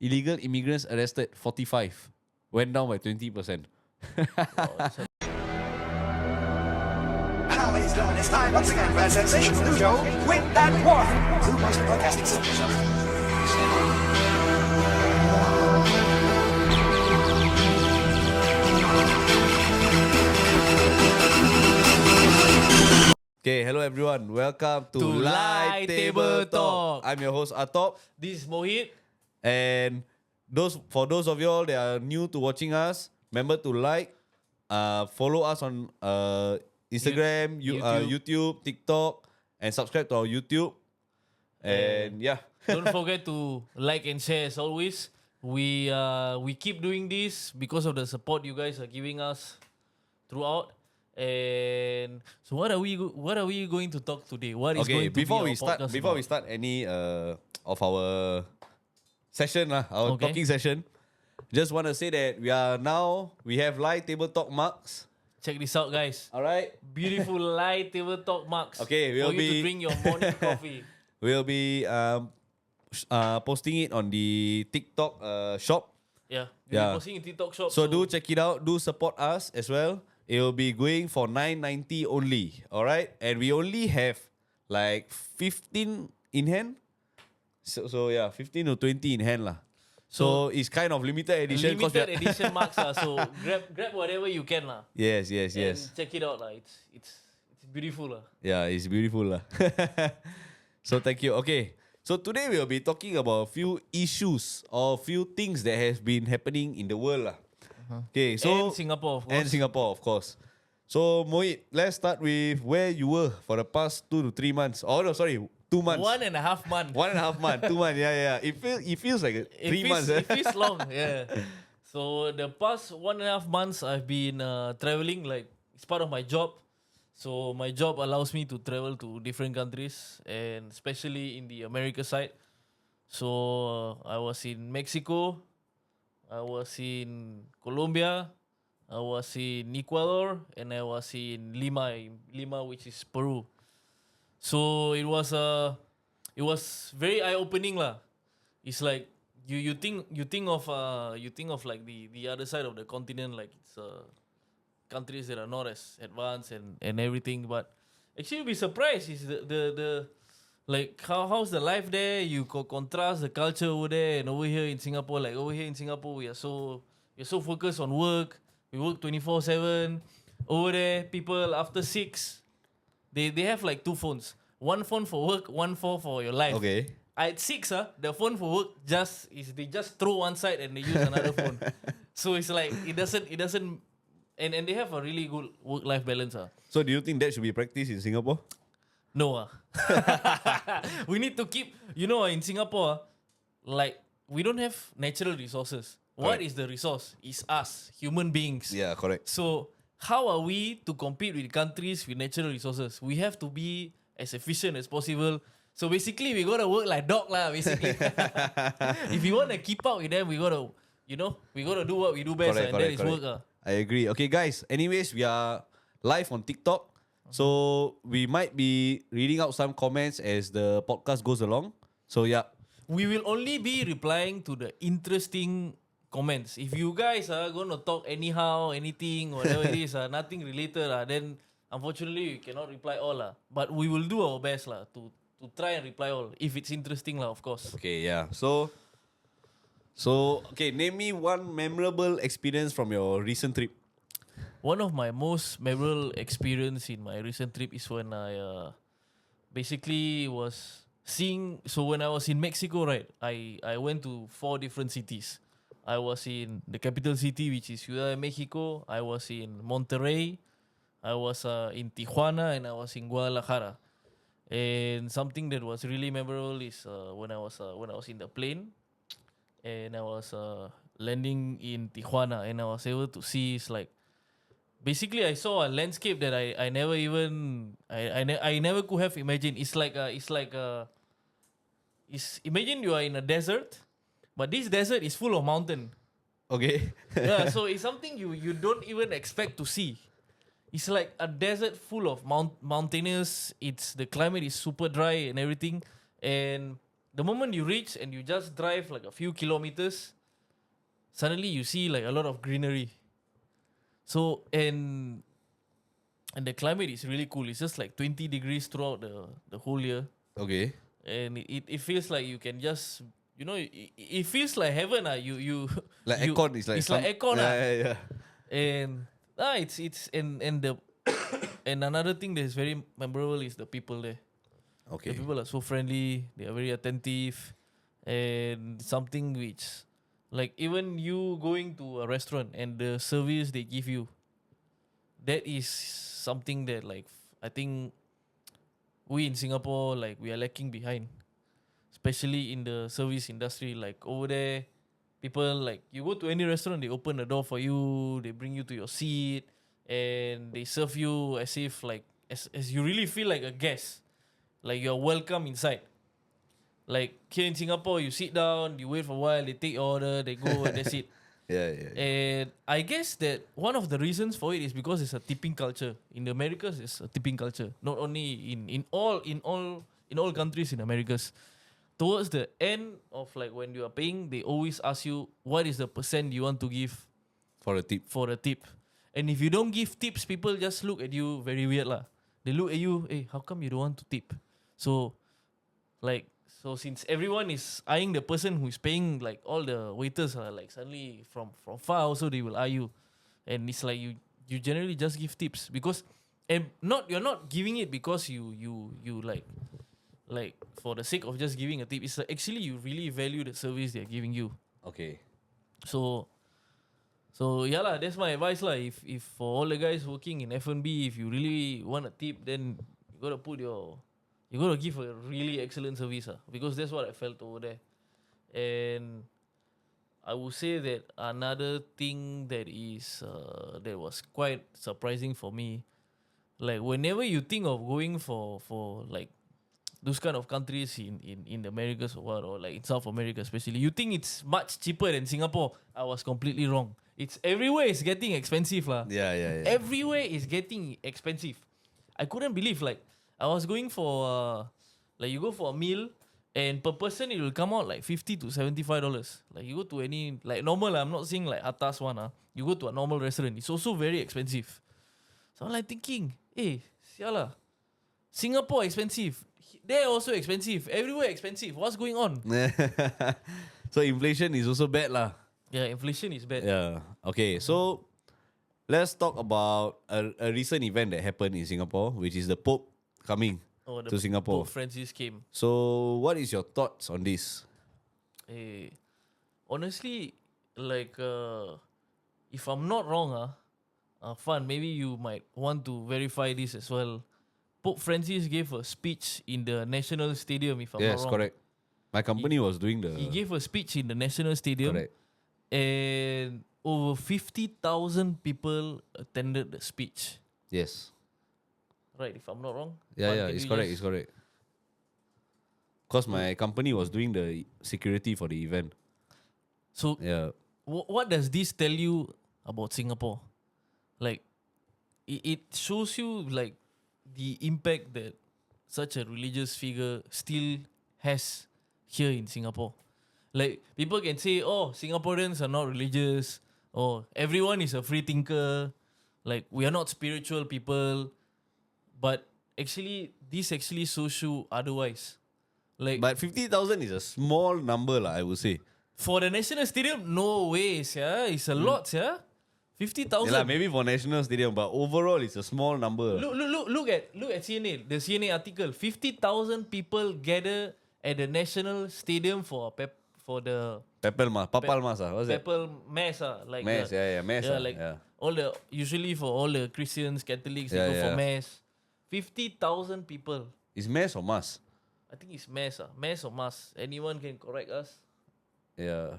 illegal immigrants arrested 45, went down by 20%. Now, ladies and gentlemen, it's time once again for a sensational new show with that one. Blue Monster Broadcasting System. Okay, hello everyone. Welcome to Light Table Talk. I'm your host Atop, This is Mohit. and for those of y'all that are new to watching us, remember to like, follow us on Instagram, YouTube, TikTok, and subscribe to our YouTube. And yeah, Don't forget to like and share as always. We keep doing this because of the support you guys are giving us throughout. And so what are we going to talk today? What is okay. going to Before be we our start, podcast before we about? start any of our session, our Okay. talking session, just want to say that we have Light Table Talk mugs. Check this out, guys. All right. Beautiful light table talk marks. Okay, for you to drink your morning coffee. We'll be posting it on the TikTok shop. Yeah, Yeah. we're posting in TikTok shop. So do check it out. Do support us as well. It will be going for $9.90 only. All right, and we only have like 15 in hand. So yeah, 15 or 20 in hand lah. So it's kind of limited edition. 'cause we Limited are- edition marks so grab whatever you can lah. Yes. And check it out lah. It's beautiful lah. Yeah, it's beautiful lah. So thank you. Okay. So today we'll be talking about a few issues or few things that has been happening in the world lah. Okay, so And Singapore, of course. And Singapore, of course. So Mohit, let's start with where you were for the past 2 to 3 months. Oh no, sorry, 2 months. 1.5 months. 1.5 months, 2 months. Yeah. It feels like 3 months. It feels long, yeah. So the past 1.5 months, I've been traveling. Like it's part of my job. So my job allows me to travel to different countries, and especially in the America side. So I was in Mexico, I was in Colombia, I was in Ecuador, and I was in Lima, which is Peru. So it was very eye opening lah. It's like you think of like the other side of the continent, like it's countries that are not as advanced and everything, but actually you'll be surprised is the like how's the life there. You contrast the culture over there and over here in Singapore. Like over here in Singapore, we're so focused on work. We work 24/7. Over there, people after 6, they have like 2 phones. One phone for work, one phone for your life. Okay. At 6, the phone for work they just throw one side and they use another phone. So it's like it doesn't and they have a really good work-life balance. So do you think that should be practiced in Singapore? No. We need to keep, in Singapore, like we don't have natural resources. What Correct. is the resource? It's us, human beings. Yeah, correct. So how are we to compete with countries with natural resources? We have to be as efficient as possible. So basically, we gotta work like dog lah. Basically, if you wanna keep up with them, we gotta do what we do best, and that is work. I agree. Okay, guys. Anyways, we are live on TikTok. So we might be reading out some comments as the podcast goes along. So yeah. We will only be replying to the interesting comments. If you guys are gonna talk anyhow, anything, whatever it is, nothing related, then unfortunately we cannot reply all. But we will do our best to try and reply all. If it's interesting, of course. Okay, yeah. So okay, name me one memorable experience from your recent trip. One of my most memorable experience in my recent trip is when I basically was seeing. So when I was in Mexico, right, I went to 4 different cities. I was in the capital city, which is Ciudad de Mexico. I was in Monterrey. I was in Tijuana, and I was in Guadalajara. And something that was really memorable is when I was in the plane, and I was landing in Tijuana, and I was able to see basically I saw a landscape that I never even I never could have imagined. Imagine you are in a desert, but this desert is full of mountain. Okay. Yeah, so it's something you don't even expect to see. It's like a desert full of mountainous. The climate is super dry and everything, and The moment you reach and you just drive like a few kilometers, suddenly you see like a lot of greenery. So and the climate is really cool. It's just like 20 degrees throughout the whole year. Okay. And it feels like you can just, it feels like heaven. You Like you, aircon is like it's like aircon. Yeah. And it's and the and another thing that is very memorable is the people there. Okay. The people are so friendly. They are very attentive, and something which, like, even you going to a restaurant and the service they give you, that is something that, like, I think we in Singapore, like, we are lacking behind, especially in the service industry. Like, over there, people, like, you go to any restaurant, they open the door for you, they bring you to your seat, and they serve you as if, like, as you really feel like a guest, like you're welcome inside. Like, here in Singapore, you sit down, you wait for a while, they take your order, they go, and that's it. Yeah. And I guess that one of the reasons for it is because it's a tipping culture. In the Americas, it's a tipping culture. Not only in all countries in Americas. Towards the end of, like, when you are paying, they always ask you what is the percent you want to give For a tip. for the tip. And if you don't give tips, people just look at you very weird lah. They look at you, hey, how come you don't want to tip? So, like, since everyone is eyeing the person who is paying, like, all the waiters are like suddenly from far also they will eye you, and it's like you generally just give tips because, and you're not giving it because you like for the sake of just giving a tip. It's actually you really value the service they're giving you. Okay. So yeah lah, that's my advice lah. If for all the guys working in F&B, if you really want a tip, then you gotta give a really excellent service because that's what I felt over there. And I would say that another thing that was quite surprising for me, like, whenever you think of going for like those kind of countries in the Americas or what, or like in South America especially, you think it's much cheaper than Singapore. I was completely wrong. It's everywhere is getting expensive lah. Yeah. Everywhere is getting expensive. I couldn't believe, like, I was going for like, you go for a meal and per person it will come out like $50 to $75. Like, you go to any, like, normal, I'm not saying like atas one, you go to a normal restaurant, it's also very expensive. So I'm like thinking, hey, sialah, Singapore expensive, there also expensive, everywhere expensive. What's going on? So inflation is also bad lah. Yeah, inflation is bad. Yeah. Okay, so let's talk about a recent event that happened in Singapore, which is the Pope coming to Singapore. Pope Francis came. So what is your thoughts on this? Honestly, like, if I'm not wrong, Fan, maybe you might want to verify this as well. Pope Francis gave a speech in the National Stadium, if I'm not Yes, wrong. correct. My company was doing the... He gave a speech in the National Stadium. Correct. And over 50,000 people attended the speech. Yes. Right, if I'm not wrong? Yeah, Fan, it's correct. Because my company was doing the security for the event. So, Yeah. what does this tell you about Singapore? Like, it shows you, like, the impact that such a religious figure still has here in Singapore. Like, people can say, oh, Singaporeans are not religious, or everyone is a free thinker, like, we are not spiritual people, but actually, this actually shows you otherwise. Like, But 50,000 is a small number lah, I would say. for the National Stadium, no ways, yeah, it's a lot, yeah. 50,000. Yeah, lah, maybe for National Stadium, but overall it's a small number. Look at CNA, the CNA article. 50,000 people gather at the National Stadium for the Papal Mass. What's that? Papal Mass, like Mass, the, Mass. like Yeah. all the, usually for all the Christians, Catholics, they Yeah, go yeah. for Mass. 50,000 people. Is Mass or Mass? I think it's Mass, Mass or Mass. Anyone can correct us. Yeah.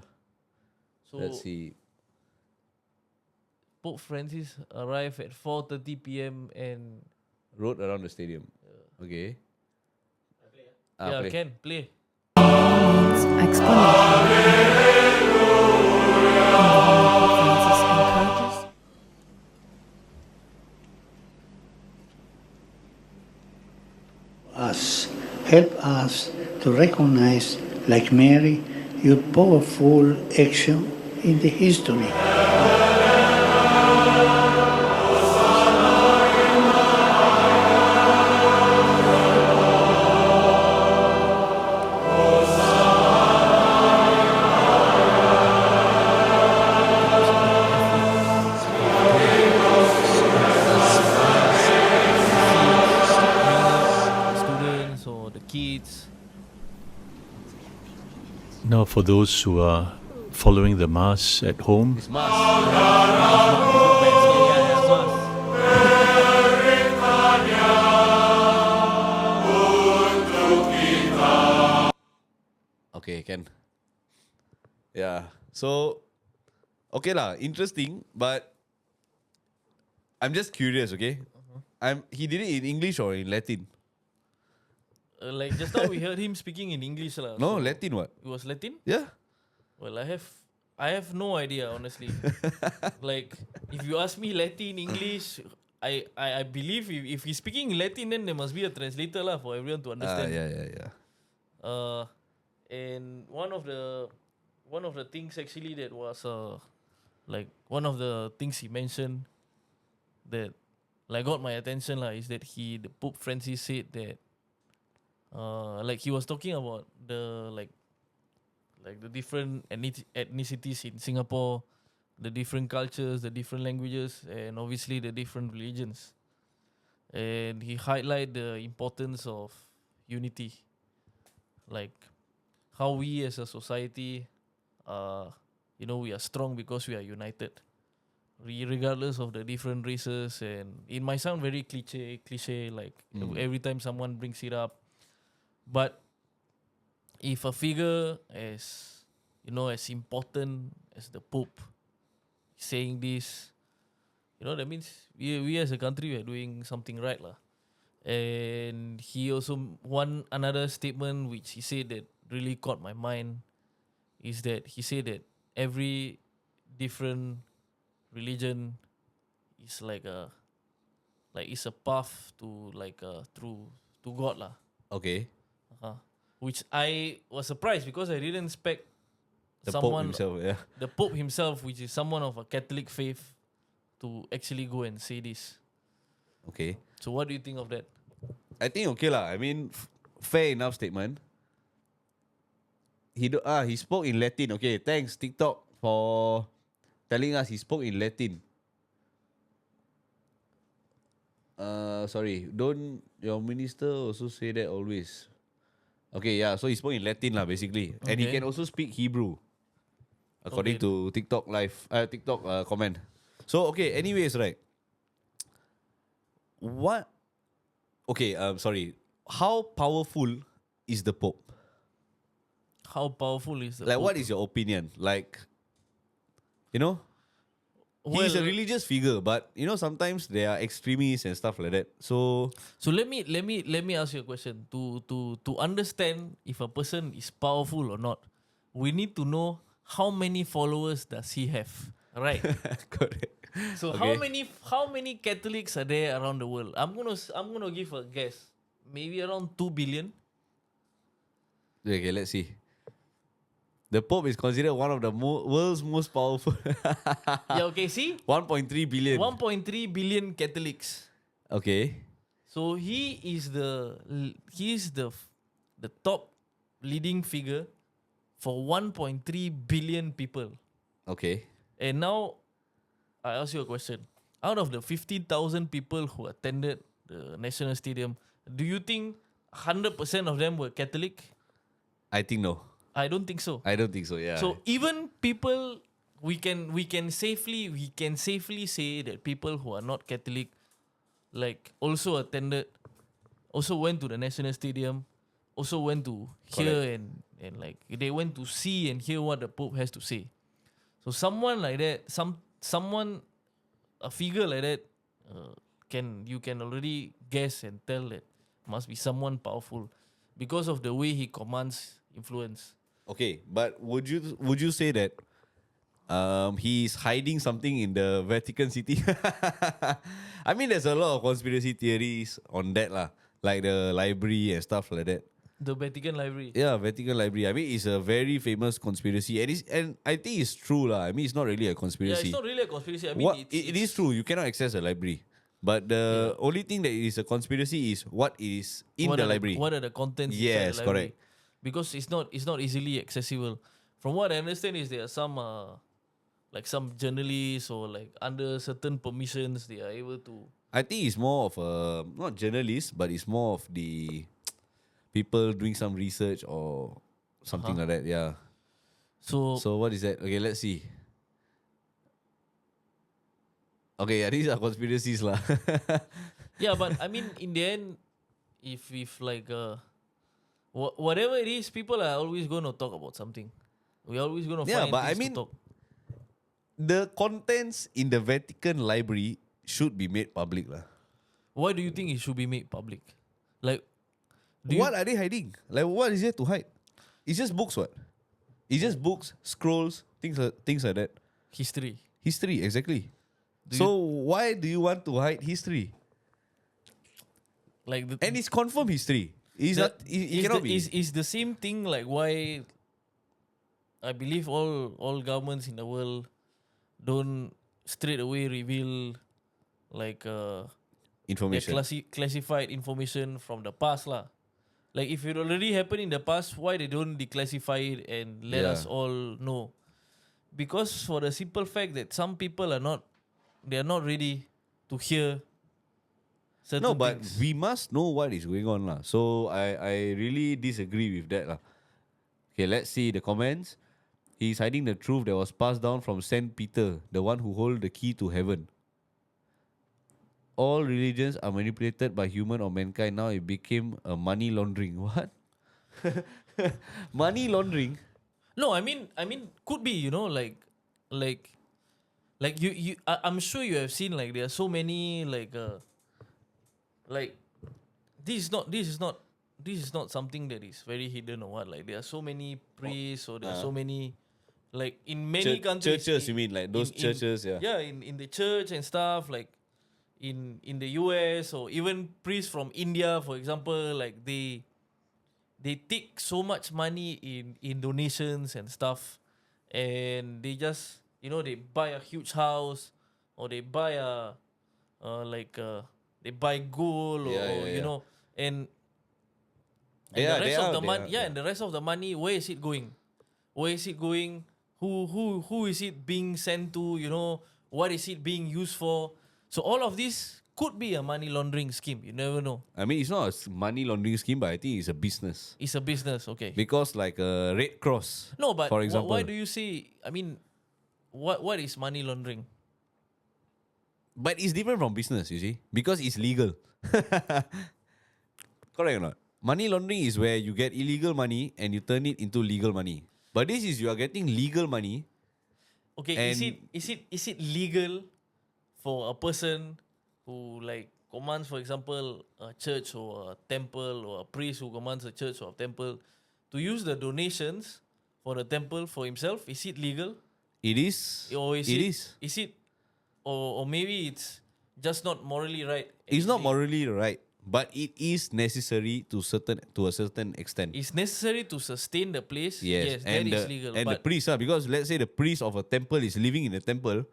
So Let's see. Pope Francis arrived at 4:30 p.m. and Rode around the stadium. Okay. yeah, Play. can play. Francis encourages Us help us to recognize, like Mary, your powerful action in the history. Students or the kids. Now, for those who are following the Mass at home, It's mask. It's not bad. Yeah, mask. Okay, can. Yeah. So, okay lah, interesting, but I'm just curious, okay? He did it in English or in Latin? Like just now we heard him speaking in English lah. No, so Latin what? It was Latin? Yeah. Well, I have no idea, honestly. Like, if you ask me Latin, English, I believe if he's speaking Latin, then there must be a translator lah for everyone to understand. Yeah. And one of the things actually that was like one of the things he mentioned that like got my attention lah is that the Pope Francis said that like he was talking about the like the different ethnicities in Singapore, the different cultures, the different languages, and obviously the different religions. And he highlighted the importance of unity, like how we as a society, we are strong because we are united, regardless of the different races. And it might sound very cliche, like every time someone brings it up, but if a figure as important as the Pope saying this, that means we as a country we are doing something right lah. And he also another statement which he said that really caught my mind is that he said that every different religion is it's a path to through to God lah. Okay. Which I was surprised because I didn't expect The Pope himself, yeah. the Pope himself, which is someone of a Catholic faith, to actually go and say this. Okay. So what do you think of that? I think okay lah. I mean, fair enough statement. He spoke in Latin. Okay, thanks TikTok for telling us he spoke in Latin. Sorry, don't your minister also say that always? Okay, yeah. So he spoke in Latin lah, basically, and he Okay. can also speak Hebrew, according Okay. to TikTok comment. So okay, anyways, right? What? Okay, sorry. How powerful is the Pope? How powerful is the Like, Pope? what is your opinion? Like, he's a religious figure, but sometimes there are extremists and stuff like that. So So let me ask you a question. To understand if a person is powerful or not, we need to know how many followers does he have, right? correct. So Okay. how many Catholics are there around the world? I'm gonna give a guess. Maybe around 2 billion. Okay, let's see. The Pope is considered one of the world's most powerful. Yeah, okay, see? 1.3 billion. 1.3 billion Catholics. Okay. So he is the top leading figure for 1.3 billion people. Okay. And now I ask you a question. Out of the 50,000 people who attended the National Stadium, do you think 100% of them were Catholic? I think no. I don't think so. I don't think so. Yeah. So even people, we can safely say that people who are not Catholic, like also went to the National Stadium, also went to hear and like they went to see and hear what the Pope has to say. So someone like that, a figure like that, you can already guess and tell that must be someone powerful because of the way he commands influence. Okay, but would you say that he's hiding something in the Vatican City? I mean, there's a lot of conspiracy theories on that lah, like the library and stuff like that. The Vatican Library. Yeah, Vatican Library. I mean, it's a very famous conspiracy, and I think it's true lah. I mean, it's not really a Yeah, conspiracy. it's not really a conspiracy. I mean, What it is true. You cannot access a library, but the only thing that is a conspiracy is what is in what the are library. What are the contents? inside Yes, the library. correct. Because it's not easily accessible. From what I understand, is there are some like some journalists or like under certain permissions they are able to. I think it's more of a not journalist, but it's more of the people doing some research or something like that. Yeah. So, So what is that? Okay, let's see. Okay, yeah, these are conspiracies lah. yeah, but I mean, in the end, if like whatever it is, people are always going to talk about something. We're always going to Yeah, find but I things mean, to talk. The contents in the Vatican Library should be made public lah. Why do you think it should be made public? Like, do What are they hiding? Like, what is there to hide? It's just books, what? It's just books, scrolls, things like that. history? History, exactly. Do So why do you want to hide history? Like, And it's confirmed history. It's not. It cannot be. Is the same thing like why I believe all governments in the world don't straight away reveal like their Information. classified information from the past lah. Like if it already happened in the past, why they don't declassify it and let Yeah. us all know? Because for the simple fact that some people are not ready to hear certain No, but things. we must know what is going on lah. So I really disagree with that lah. Okay, let's see the comments. He's hiding the truth that was passed down from Saint Peter, the one who hold the key to heaven. All religions are manipulated by human or mankind. Now it became a money laundering. What? Money laundering? No, I mean, could be, like you. I'm sure you have seen like there are so many like this is not something that is very hidden or what. Like there are so many priests or there are so many like in many countries. Churches, you mean, like those churches, yeah. Yeah, in the church and stuff like in the US or even priests from India, for example, like they take so much money in donations and stuff, and they just they buy a huge house or they buy they buy gold or, Yeah, yeah, yeah. and Yeah, the they rest of are, the they money, are, yeah, yeah. and the rest of the money, where is it going? Where is it going? Who is it being sent to? What is it being used for? So all of this could be a money laundering scheme. You never know. I mean, it's not a money laundering scheme, but I think it's a business. It's a business, okay. Because like a Red Cross, No, but for example. why do you say? I mean, what is money laundering? But it's different from business, you see, because it's legal. Correct or not? Money laundering is where you get illegal money and you turn it into legal money. But this is you are getting legal money. Okay, And- is it legal for a person who like commands, for example, a church or a temple, or a priest who commands a church or a temple to use the donations for the temple for himself? Is it legal? It is. Or is It it? is. Is it? Or maybe it's just not morally right. It's not actually. morally right, but it is necessary to a certain extent. It's necessary to sustain the place. Yes, that is legal. And the But priest, because let's say the priest of a temple is living in a temple,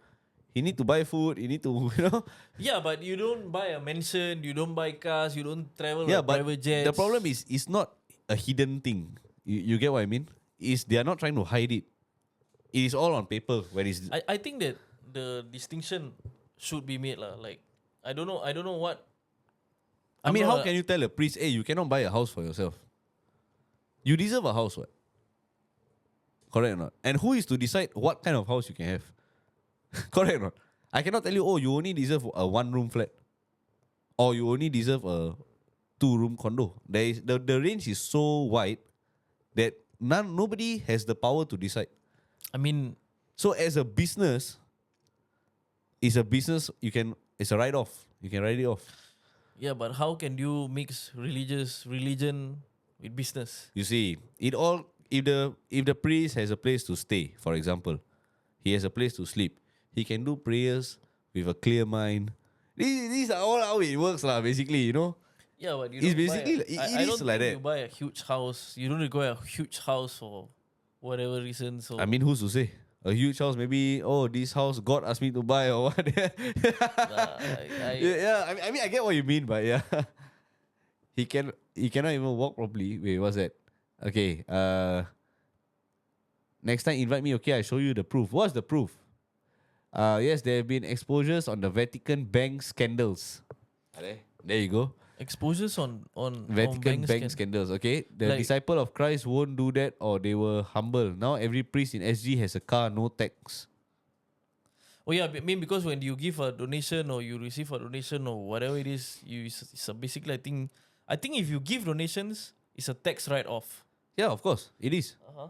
he need to buy food. He need to, yeah, but you don't buy a mansion, you don't buy cars, you don't travel Yeah, on but private jets. the problem is, it's not a hidden thing. You get what I mean? They are not trying to hide it. It is all on paper. Where is I think that the distinction should be made lah. Like I don't know what. I I'm mean, not how a- can you tell a priest, hey, you cannot buy a house for yourself? You deserve a house, what? Correct or not? And who is to decide what kind of house you can have? Correct or not? I cannot tell you, oh, you only deserve a 1-room flat. Or you only deserve a 2-room condo. The range is so wide that nobody has the power to decide. I mean, So as a business, it's a write-off. You can write it off. yeah, but how can you mix religion with business? You see, if the priest has a place to stay, for example, he has a place to sleep, he can do prayers with a clear mind. These are all how it works, lah, basically, Yeah, but you It's don't basically buy, like- it I is don't like think that. you buy a huge house. You don't require a huge house for whatever reason. So I mean, who's to say? A huge house, maybe. Oh, this house God asked me to buy or what? I mean, I get what you mean, but yeah, he cannot even walk properly. Wait, what's that? Okay. Next time invite me. Okay, I show you the proof. What's the proof? Yes, there have been exposures on the Vatican bank scandals. There you go. exposures on Vatican banks bank can- scandals. Okay, the Like- disciple of Christ won't do that, or they were humble. Now every priest in SG has a car, no tax. Oh yeah, I mean because when you give a donation or you receive a donation or whatever it is, it's a basically I think if you give donations, it's a tax write-off. Yeah, of course, it is. Uh-huh.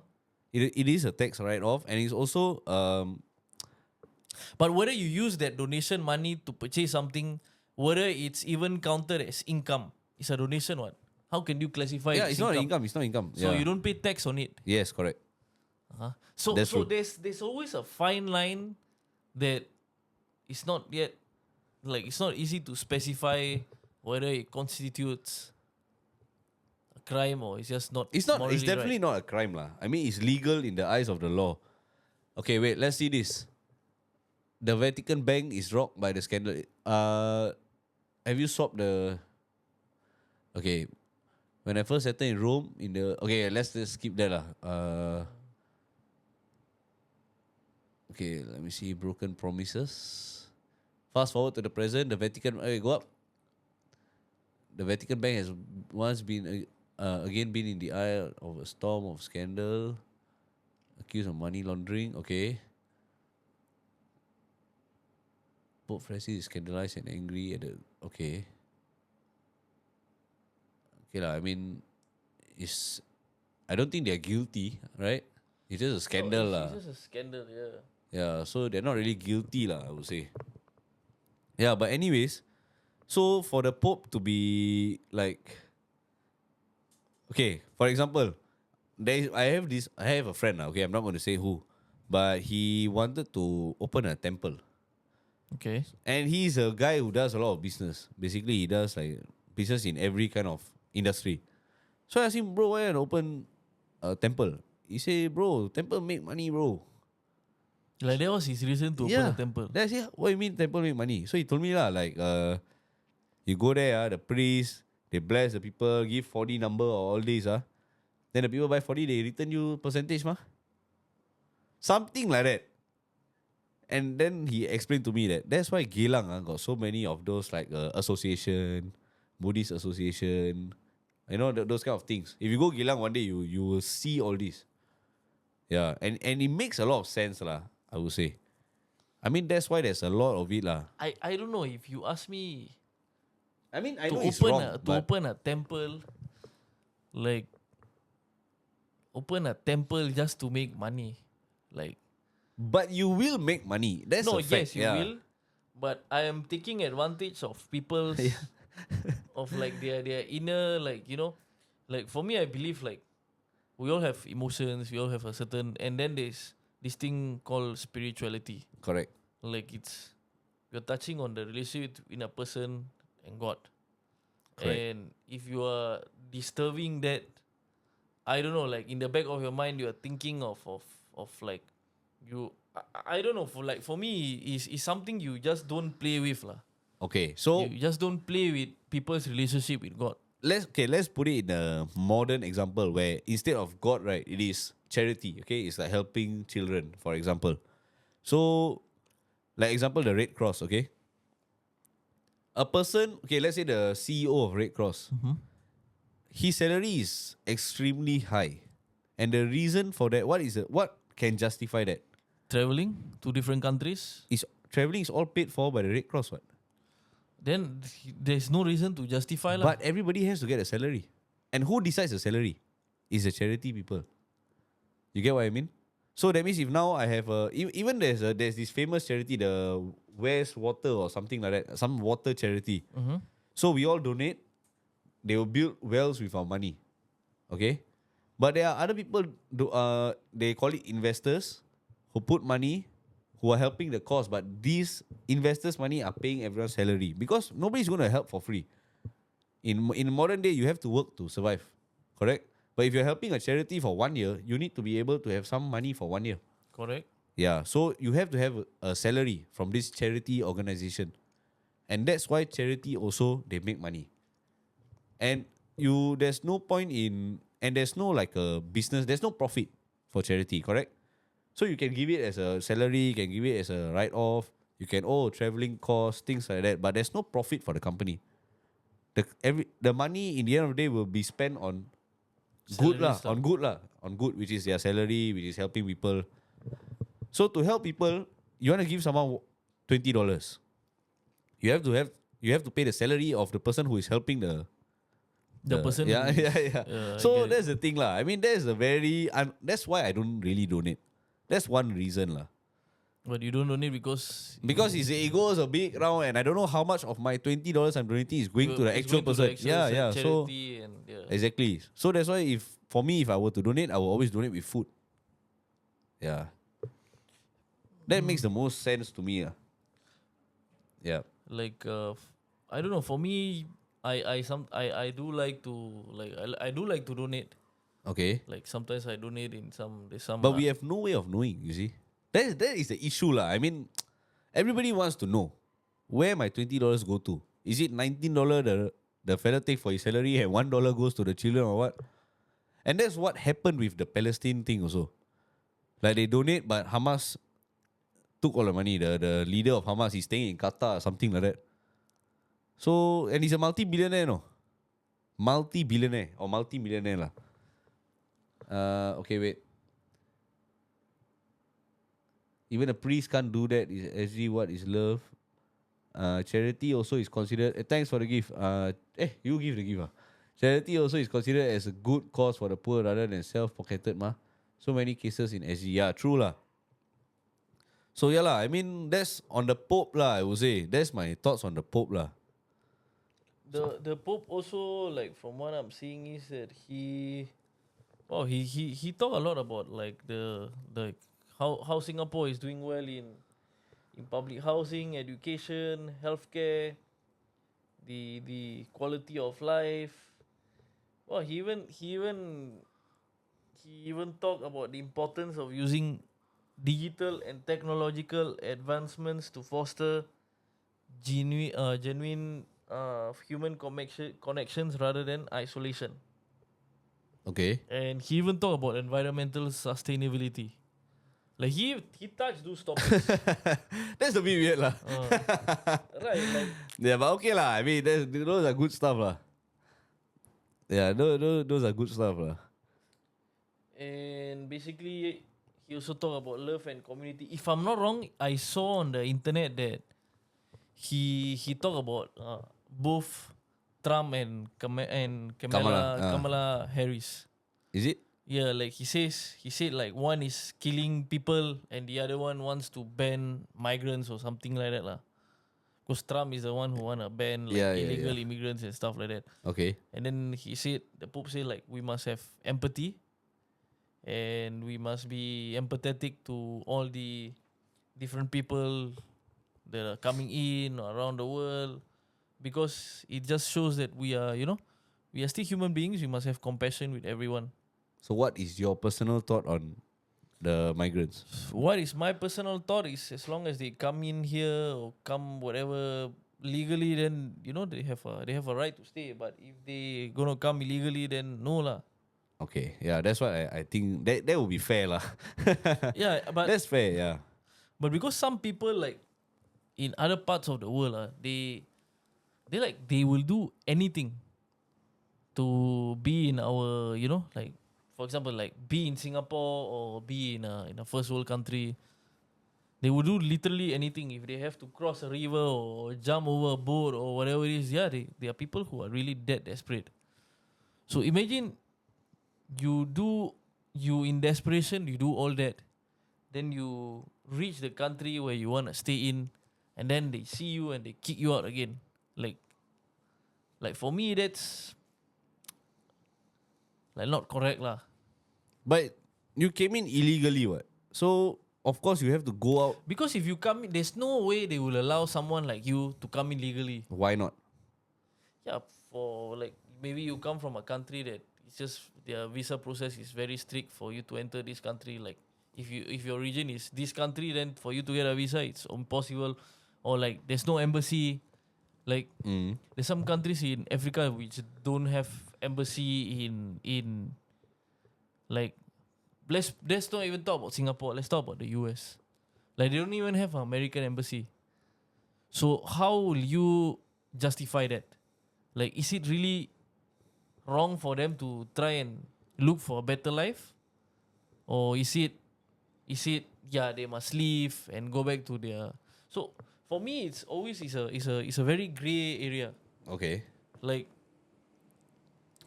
It is a tax write-off, and it's also But whether you use that donation money to purchase something, whether it's even counted as income, it's a donation. What? How can you classify? yeah, it as it's not income. It's not income. So yeah. you don't pay tax on it. Yes, correct. Uh-huh. So That's so true. there's always a fine line that it's not yet like it's not easy to specify whether it constitutes a crime or it's just not. It's not. morally It's definitely right. not a crime, lah. I mean, it's legal in the eyes of the law. Okay, wait. Let's see this. The Vatican Bank is rocked by the scandal. Have you swapped the? Okay, when I first settled in Rome, let's just skip that lah. Okay, let me see. Broken promises. Fast forward to the present. The Vatican. Okay, go up. The Vatican Bank has once been again been in the eye of a storm of scandal, accused of money laundering. Okay. Pope Francis is scandalized and angry at the. Okay. Okay lah. I mean, it's. I don't think they're guilty, right? It's just a scandal lah. It's just a scandal, yeah. Yeah, so they're not really guilty lah, I would say. Yeah, but anyways, so for the Pope to be like, okay, for example, I have a friend, okay, I'm not going to say who, but he wanted to open a temple. Okay. And he's a guy who does a lot of business. Basically, he does like business in every kind of industry. So I asked him, bro, why you open a temple? He said, bro, temple make money, bro. Like that was his reason to open a temple. Then I said, what do you mean temple make money? So he told me lah, like, you go there, the priest, they bless the people, give 40 number or all this, then the people buy 40, they return you percentage, mah. Something like that. And then he explained to me that that's why Geylang got so many of those like association, Buddhist association, those kind of things. If you go Geylang one day, you will see all this. Yeah, and it makes a lot of sense lah, I would say. I mean, that's why there's a lot of it lah. I don't know if you ask me I mean, I to know it's open wrong, but open a temple, like open a temple just to make money, like but you will make money. That's no, a fact. yes you will, but I am taking advantage of people's of like their inner like like for me I believe like we all have emotions, we all have a certain, and then there's this thing called spirituality. Correct. Like you're touching on the relationship between a person and God. Correct. And if you are disturbing that, I don't know, like in the back of your mind, you are thinking of like I don't know, for me is something you just don't play with lah. Okay, so You just don't play with people's relationship with God. let's put it in a modern example where instead of God, right, it is charity. Okay, it's like helping children, for example. So, like example, the Red Cross. Okay, a person. Okay, let's say the CEO of Red Cross. His salary is extremely high, and the reason for that, what can justify that? Traveling to different countries, Is traveling is all paid for by the Red Cross, what? then there's no reason to justify lah. But everybody has to get a salary. And who decides the salary? It's the charity people. You get what I mean? So that means if now I have even there's this famous charity, the West Water or something like that, some water charity. So we all donate. They will build wells with our money. Okay? But there are other people, they call it investors, who put money, who are helping the cause, but these investors' money are paying everyone's salary because nobody's going to help for free. In modern day, you have to work to survive, correct? But if you're helping a charity for 1 year, you need to be able to have some money for 1 year. Correct. Yeah, so you have to have a salary from this charity organization, and that's why charity also they make money. And there's no point in, and there's no like a business, there's no profit for charity, correct? So you can give it as a salary, you can give it as a write-off, you can traveling costs, things like that, but there's no profit for the company. The money in the end of the day will be spent on good lah, Salary stuff. on good, which is their salary, which is helping people. So to help people, you want to give someone $20. You have to pay the salary of the person who is helping the person. Yeah, who- yeah, yeah. I So get it. that's the thing lah. I mean, that's why I don't really donate. That's one reason lah. But you don't donate because Because it goes a big round, and I don't know how much of my $20 I'm donating is going to the it's actual going to the person. actual Yeah. So charity and yeah. exactly. So that's why if I were to donate, I will always donate with food. Yeah. That makes the most sense to me. Yeah. Like I don't know. For me, I do like to I do like to donate. Okay. Like sometimes I donate in there's some. But we have no way of knowing, you see. That is the issue lah. I mean, everybody wants to know where my $20 go to. Is it $19 the fella take for his salary and $1 goes to the children or what? And that's what happened with the Palestine thing also. Like they donate, but Hamas took all the money. The leader of Hamas is staying in Qatar or something like that. So, and he's a multi-billionaire, no? Multi-billionaire or multi-millionaire lah. Okay, wait. Even a priest can't do that. Is SG what is love? Charity also is considered. Thanks for the gift. You give the gift. Charity also is considered as a good cause for the poor rather than self-pocketed, mah. So many cases in SG. Yeah, true lah. So yeah lah. I mean, that's on the Pope lah. I would say that's my thoughts on the Pope lah. The Pope also, like from what I'm seeing, is that he talk a lot about like the how Singapore is doing well in public housing, education, healthcare, the quality of life. Well, he even talked about the importance of using digital and technological advancements to foster genuine human connections rather than isolation. Okay. And he even talked about environmental sustainability. Like he touched those topics. That's a bit weird lah. Right, like Yeah, but okay lah. I mean, those are good stuff lah. Yeah, those are good stuff lah. and basically he also talked about love and community. If I'm not wrong, I saw on the internet that he talked about both Trump and Kamala Harris. Is it? Yeah, like he said like one is killing people and the other one wants to ban migrants or something like that lah. Because Trump is the one who wanna ban like illegal immigrants and stuff like that. Okay. And then the Pope said like we must have empathy and we must be empathetic to all the different people that are coming in around the world, because it just shows that we are still human beings. We must have compassion with everyone. So what is your personal thought on the migrants? What is my personal thought is, as long as they come in here or come whatever legally, then they have a right to stay. But if they gonna come illegally, then no lah. Okay, yeah, that's what I think. That would be fair lah. Yeah, but That's fair, yeah. but because some people like in other parts of the world, they will do anything to be in our like, for example, like be in Singapore or be in a first world country. They will do literally anything if they have to cross a river or jump over a boat or whatever it is. Yeah, they are people who are really that desperate. So imagine you in desperation, you do all that, then you reach the country where you want to stay in, and then they see you and they kick you out again. Like for me, that's like not correct lah. But you came in illegally, what? So of course you have to go out. Because if you come in, there's no way they will allow someone like you to come in legally. Why not? Yeah, for like maybe you come from a country that it's just their visa process is very strict for you to enter this country. Like if your region is this country, then for you to get a visa, it's impossible. Or like there's no embassy. Like there's some countries in Africa which don't have embassy in like let's not even talk about Singapore. Let's talk about the US. Like they don't even have an American embassy. So how will you justify that? Like is it really wrong for them to try and look for a better life? Or is it yeah, they must leave and go back to their. So for me it's always is a very grey area. Okay. Like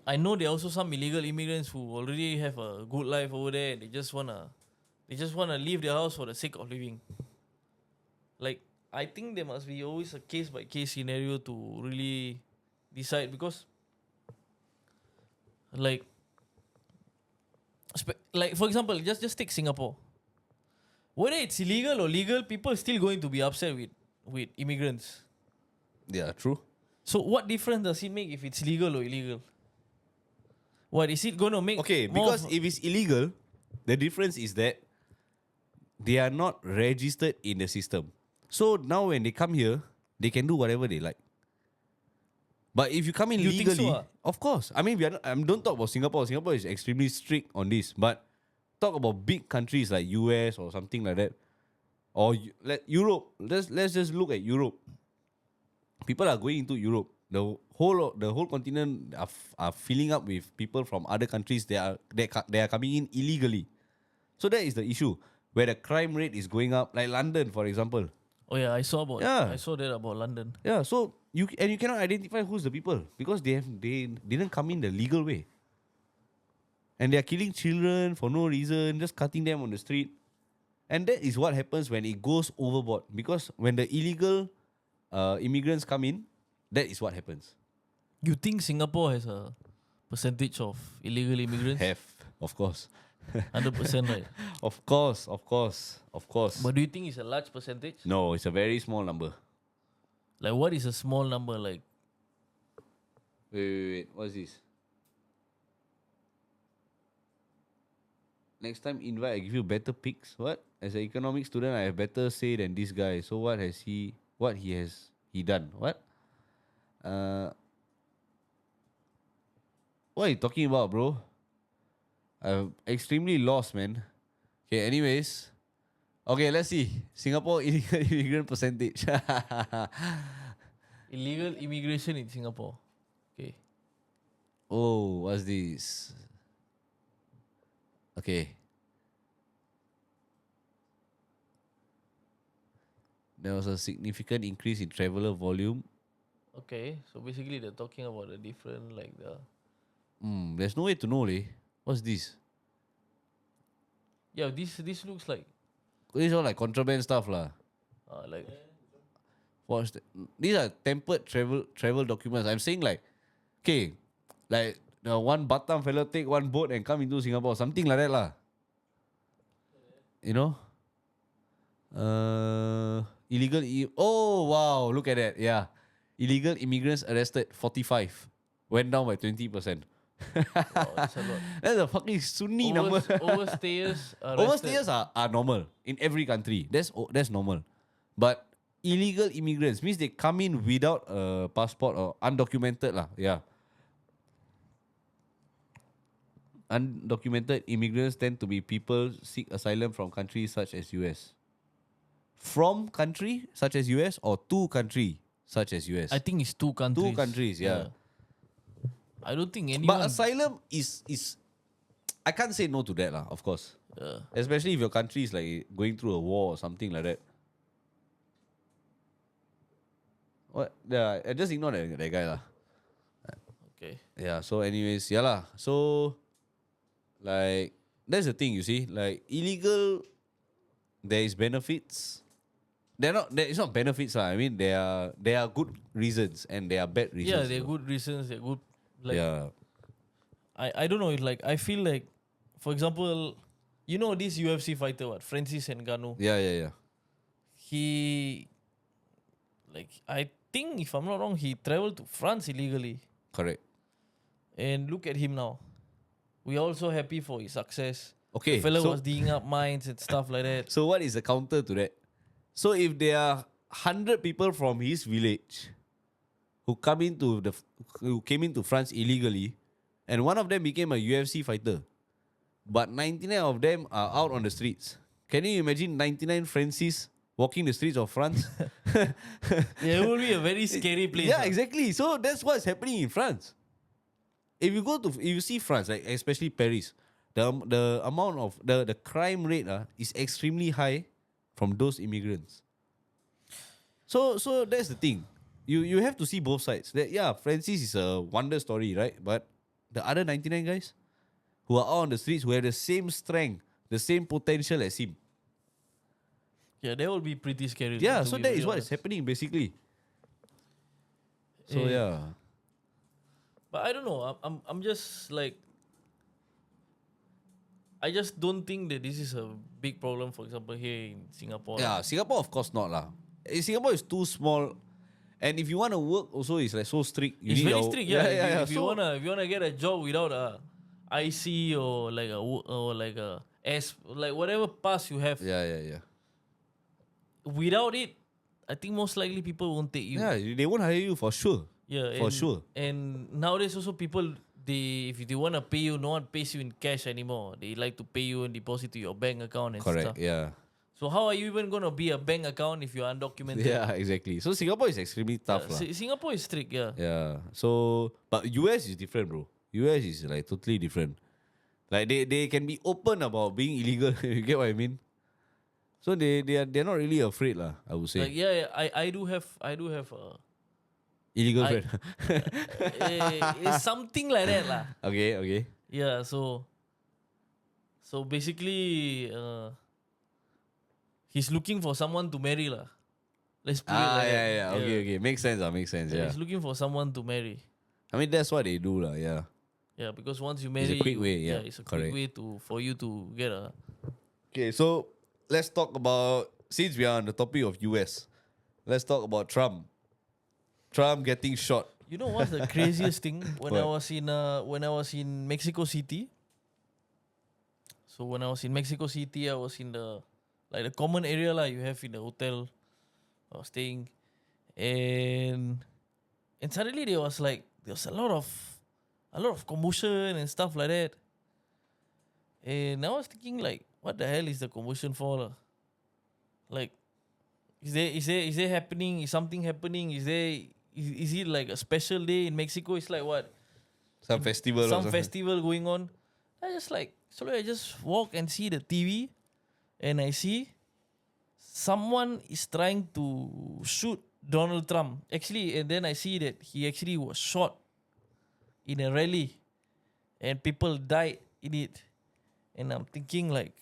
I know there are also some illegal immigrants who already have a good life over there and they just wanna leave their house for the sake of living. Like I think there must be always a case by case scenario to really decide because like like for example just take Singapore. Whether it's illegal or legal, people are still going to be upset with immigrants. Yeah, true. So what difference does it make if it's legal or illegal? What is it going to make? Okay, more because of- if it's illegal, the difference is that they are not registered in the system. So now when they come here, they can do whatever they like. But if you come in You think legally, so, ah? of course. I mean, we are not, don't talk about Singapore. Singapore is extremely strict on this. But talk about big countries like US or something like that, or Europe. Let's just look at Europe. People are going into Europe. The whole continent are filling up with people from other countries. They are coming in illegally. So that is the issue where the crime rate is going up. Like London, for example. Oh yeah, I saw that about London. Yeah. So you cannot identify who's the people because they didn't come in the legal way. And they are killing children for no reason, just cutting them on the street. And that is what happens when it goes overboard. Because when the illegal immigrants come in, that is what happens. You think Singapore has a percentage of illegal immigrants? Have, of course. 100%, right? Of course. But do you think it's a large percentage? No, it's a very small number. Like what is a small number? Like Wait. What's this? Next time invite, I give you better picks. What? As an economic student, I have better say than this guy. So what has he done? What? What are you talking about, bro? I'm extremely lost, man. Okay, anyways. Okay, let's see. Singapore illegal immigrant percentage. illegal immigration in Singapore. Okay. Oh, what's this? Okay. There was a significant increase in traveller volume. Okay. So basically they're talking about the different like the There's no way to know, leh. What's this? yeah, this looks like This is all like contraband stuff, lah. like What's the, these are tempered travel documents. I'm saying like, okay, like the one Batam fellow take one boat and come into Singapore, something like that, lah. You know? Illegal. Oh wow! Look at that. Yeah, illegal immigrants arrested 45, went down by 20%. wow, that's a lot. That's a fucking Sunni number. Overstayers arrested. Overstayers are normal in every country. That's normal. But illegal immigrants means they come in without a passport or undocumented lah. Yeah. Undocumented immigrants tend to be people seek asylum from countries such as US. From country such as US or to country such as US? I think it's two countries. Two countries, yeah. I don't think anyone. But asylum is I can't say no to that lah, of course. Especially if your country is like going through a war or something like that. What? Yeah, I just ignore that guy lah. Okay. Yeah, so anyways, yeah lah. So like that's the thing, you see. Like illegal, there is benefits. It's not benefits lah. I mean there are good reasons and there are bad reasons. Yeah, they're good reasons. They're good. Like, yeah. I don't know. Like I feel like, for example, you know this UFC fighter, what, Francis Ngannou. Yeah. He, like, I think if I'm not wrong, he traveled to France illegally. Correct. And look at him now. We are also happy for his success. Okay. The fella so, was digging up mines and stuff like that. so what is the counter to that? So if there are 100 people from his village who came into France illegally, and one of them became a UFC fighter, but 99 of them are out on the streets. Can you imagine 99 Francis walking the streets of France? Yeah, it will be a very scary place. Yeah, exactly. So that's what's happening in France. If you see France, like especially Paris, the amount of the crime rate is extremely high from those immigrants. So that's the thing. You have to see both sides. That Francis is a wonder story, right? But the other 99 guys who are out on the streets who have the same strength, the same potential as him. Yeah, that will be pretty scary. Yeah, to so be that very is what is honest. happening basically. So Eh, yeah. But I don't know. I'm just like, I just don't think that this is a big problem. For example, here in Singapore. Yeah, Singapore of course not lah. Singapore is too small, and if you want to work, also it's like so strict. You It's need very your- strict. Yeah, if you So- wanna get a job without a IC or like a S, like whatever pass you have, Yeah. without it, I think most likely people won't take you. Yeah, they won't hire you for sure. Yeah, For and, sure. And nowadays also people, if they want to pay you, no one pays you in cash anymore. They like to pay you and deposit to your bank account and Correct. stuff. Yeah. So how are you even gonna be a bank account if you're undocumented? Yeah, exactly. So Singapore is extremely tough lah. Singapore is strict. Yeah. Yeah. So, but US is different, bro. US is like totally different. Like they can be open about being illegal. You get what I mean? So they're not really afraid lah. I would say Like yeah, I do have illegal I- friend. it's something like that lah. Okay. Yeah, so basically, he's looking for someone to marry lah. Let's put it like that. Yeah. Okay. Makes sense. Makes sense. Yeah. He's looking for someone to marry. I mean that's what they do lah. Yeah. Yeah, because once you a marry, quick way, yeah, it's a correct. quick way for you to get a. Okay, so let's talk about, since we are on the topic of US, let's talk about Trump. Trump getting shot. You know what's the craziest thing? When I What? was in Mexico City. So when I was in Mexico City, I was in the common area lah you have in the hotel I was staying, and suddenly there was a lot of commotion and stuff like that. And I was thinking like, what the hell is the commotion for lah? Like, is there happening? Is something happening? Is it like a special day in Mexico? It's like what? Some festival or Some something. festival going on. I just walk and see the TV, and I see someone is trying to shoot Donald Trump. Actually, and then I see that he actually was shot in a rally, and people died in it. And I'm thinking like,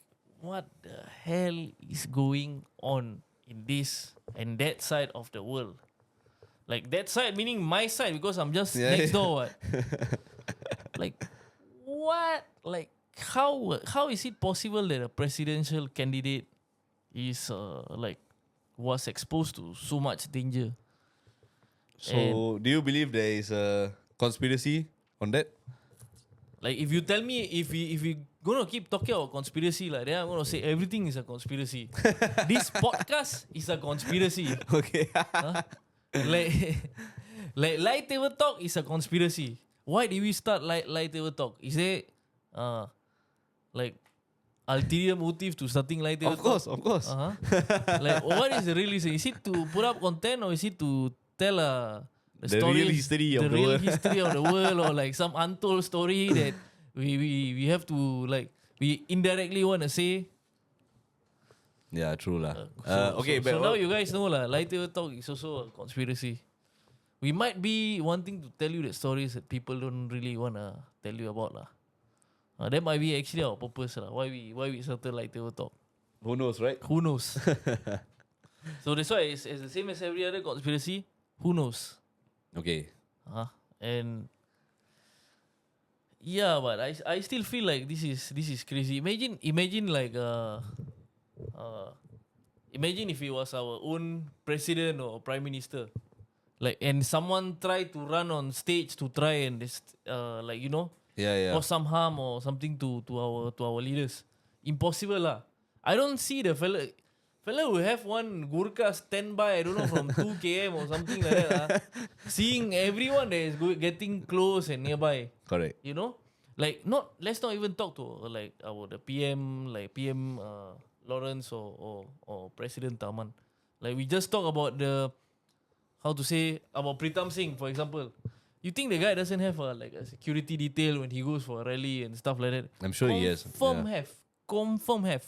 what the hell is going on in this and that side of the world? Like that side meaning my side, because I'm just Yeah, next yeah. door. What? Like what? Like how is it possible that a presidential candidate is was exposed to so much danger? So do you believe there is a conspiracy on that? Like if you tell me if we gonna keep talking about conspiracy, like then I'm gonna say everything is a conspiracy. This podcast is a conspiracy. Okay. Like Light Table Talk is a conspiracy. Why did we start Light Table Talk? Is there like ulterior motive to starting Light Table Of course. Uh-huh. Like what is the real reason? Is it to put up content, or is it to tell the The story, real history of the real world. history of the world, or like some untold story that we have to we indirectly want to say? Yeah, true lah. So now you guys know lah, Light Table Talk is also a conspiracy. We might be wanting to tell you the stories that people don't really want to tell you about lah. That might be actually our purpose lah. Why we started Light Table Talk. Who knows, right? Who knows? So that's why it's the same as every other conspiracy. Who knows? Okay. And yeah, but I still feel like this is crazy. Imagine like imagine if it was our own president or prime minister. Like, and someone try to run on stage to try and like, you know, Yeah. cause some harm or something to our leaders. Impossible lah. I don't see the fella will have one Gurkha standby, I don't know, from 2 km or something like that. Seeing everyone that is getting close and nearby. Correct. You know? Like, let's not even talk to like the PM, like PM Lawrence or President Taman. Like, we just talk about about Pritam Singh, for example. You think the guy doesn't have a security detail when he goes for a rally and stuff like that? I'm sure he has. Confirm have.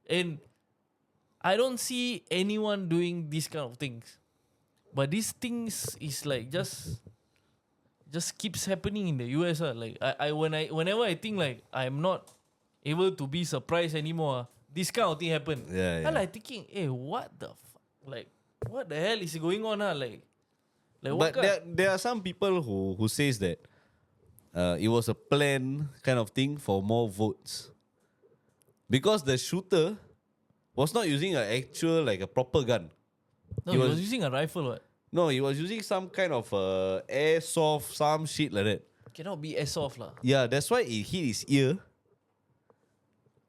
And I don't see anyone doing these kind of things. But these things is like just keeps happening in the US. Like whenever I think like I'm not able to be surprised anymore, this kind of thing happen. Yeah. I'm like thinking, hey, what the like what the hell is going on? Like what But there are some people who says that it was a plan kind of thing for more votes. Because the shooter was not using an actual, like a proper gun. No, he he was- was using a rifle. What? No, he was using some kind of airsoft, some shit like that. Cannot be airsoft lah. Yeah, that's why it hit his ear.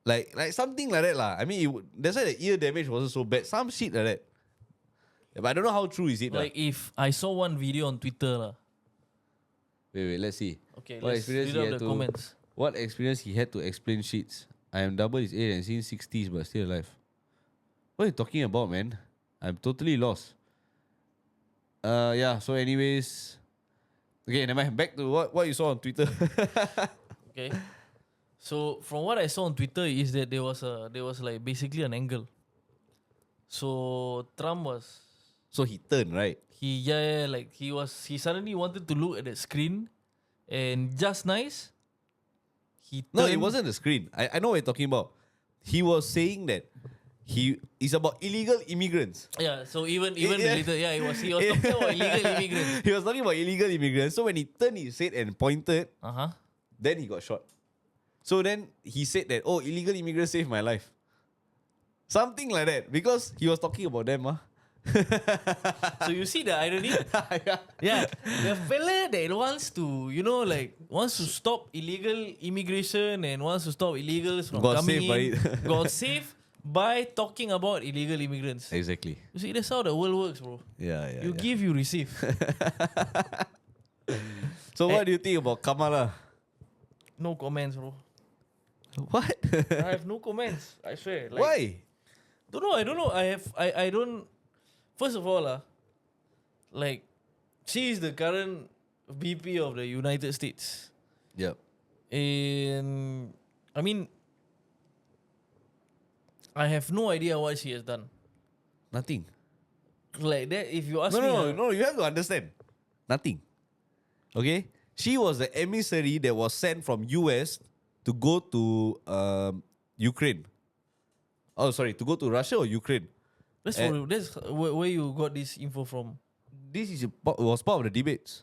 Like something like that lah. I mean, that's why the ear damage wasn't so bad. Some shit like that. Yeah, but I don't know how true is it. Like if I saw one video on Twitter lah. Wait, let's see. Okay, What let's experience read he out had the to- comments. What experience he had to explain shits. I am double his age and seen 60s but still alive. What are you talking about, man? I'm totally lost. Yeah, so anyways. Okay, never mind. Back to what you saw on Twitter. Okay. So from what I saw on Twitter is that there was like basically an angle. So Trump was So he turned, right? he suddenly wanted to look at the screen, and just nice he No, it turned- wasn't the screen. I know what you're talking about. He was saying that it's about illegal immigrants. Yeah, so even Yeah. related, yeah, he was talking about illegal immigrants. He was talking about illegal immigrants. So when he turned his head and pointed, then he got shot. So then he said that, oh, illegal immigrants saved my life. Something like that. Because he was talking about them. So you see the irony? Yeah, the fella that wants to, wants to stop illegal immigration and wants to stop illegals from Got coming saved by in, it. got saved by talking about illegal immigrants. Exactly. You see, that's how the world works, bro. Yeah. You give, you receive. So what do you think about Kamala? No comments, bro. What? I have no comments. I swear. Like, Why? I don't know. I don't. First of all, like, she is the current VP of the United States. Yep. And I mean, I have no idea what she has done. Nothing. Like that, if you ask me, No, you have to understand. Nothing. Okay? She was the emissary that was sent from US to go to Ukraine. Oh, sorry, to go to Russia or Ukraine. that's where you got this info from. This was part of the debates.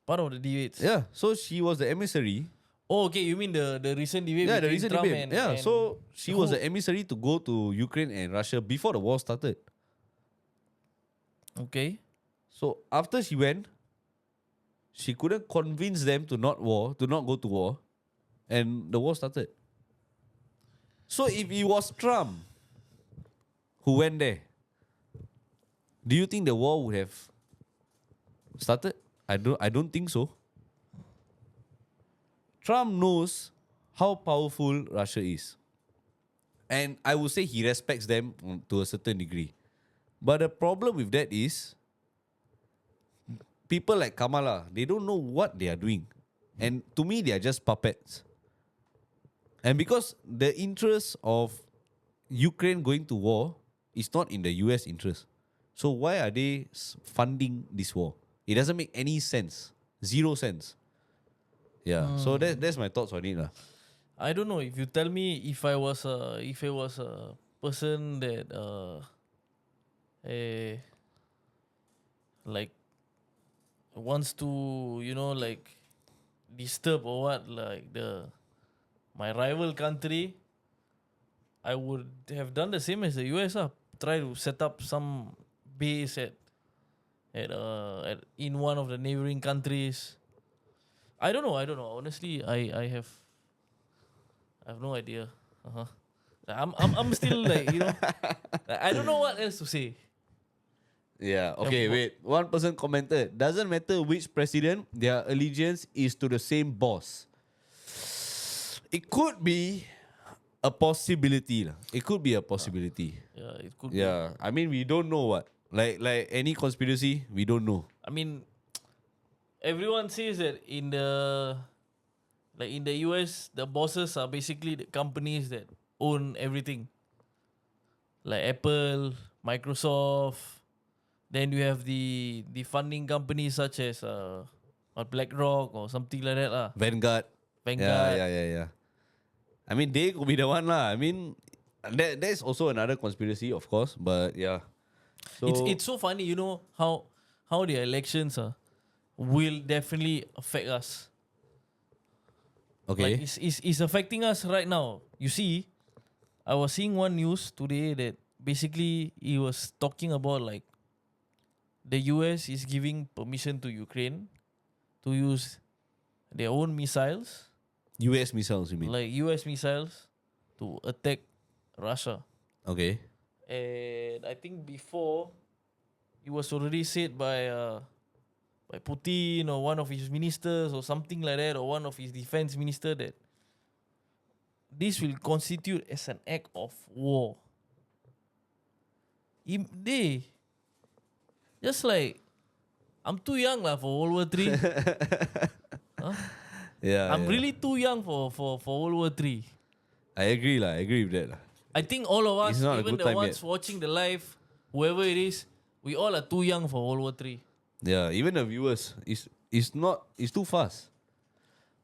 Part of the debates. Yeah, so she was the emissary. Oh, okay. You mean the recent debate? Yeah, the between recent Trump debate. And So she was who- the emissary to go to Ukraine and Russia before the war started. Okay. So after she went, she couldn't convince them to not go to war, and the war started. So if it was Trump who went there, do you think the war would have started? I don't think so. Trump knows how powerful Russia is. And I would say he respects them to a certain degree. But the problem with that is people like Kamala, they don't know what they are doing. And to me, they are just puppets. And because the interest of Ukraine going to war is not in the US interest. So why are they funding this war? It doesn't make any sense. 0 sense. Yeah. So that's my thoughts on it. I don't know. If you tell me if I was a person that like wants to like disturb or what, like my rival country, I would have done the same as the US. Try to set up some base at in one of the neighboring countries. I don't know. Honestly, I have no idea. I'm still like, I don't know what else to say. Yeah. Okay, wait. One person commented, doesn't matter which president, their allegiance is to the same boss. It could be a possibility. Lah. It could be a possibility. Yeah, it could be. Yeah. I mean, we don't know what. Like any conspiracy, we don't know. I mean, everyone says that in the US, the bosses are basically the companies that own everything. Like Apple, Microsoft. Then you have the funding companies such as BlackRock or something like that lah. Vanguard. Vanguard. Yeah. I mean, they could be the one lah. I mean, there's also another conspiracy, of course. But yeah. So It's so funny, how the elections will definitely affect us. okay. Like it's affecting us right now. You see, I was seeing one news today that basically he was talking about like the US is giving permission to Ukraine to use their own missiles, US missiles, you mean? like US missiles, to attack Russia. Okay. And I think before it was already said by Putin or one of his ministers or something like that, or one of his defense minister, that this will constitute as an act of war. They just like, I'm too young lah for World War 3. Yeah. I'm yeah. really too young for World War 3. I agree lah. I agree with that lah. I think all of us, It's not a even good the time ones yet. watching the live, whoever it is, we all are too young for World War 3. Yeah, even the viewers, it's too fast.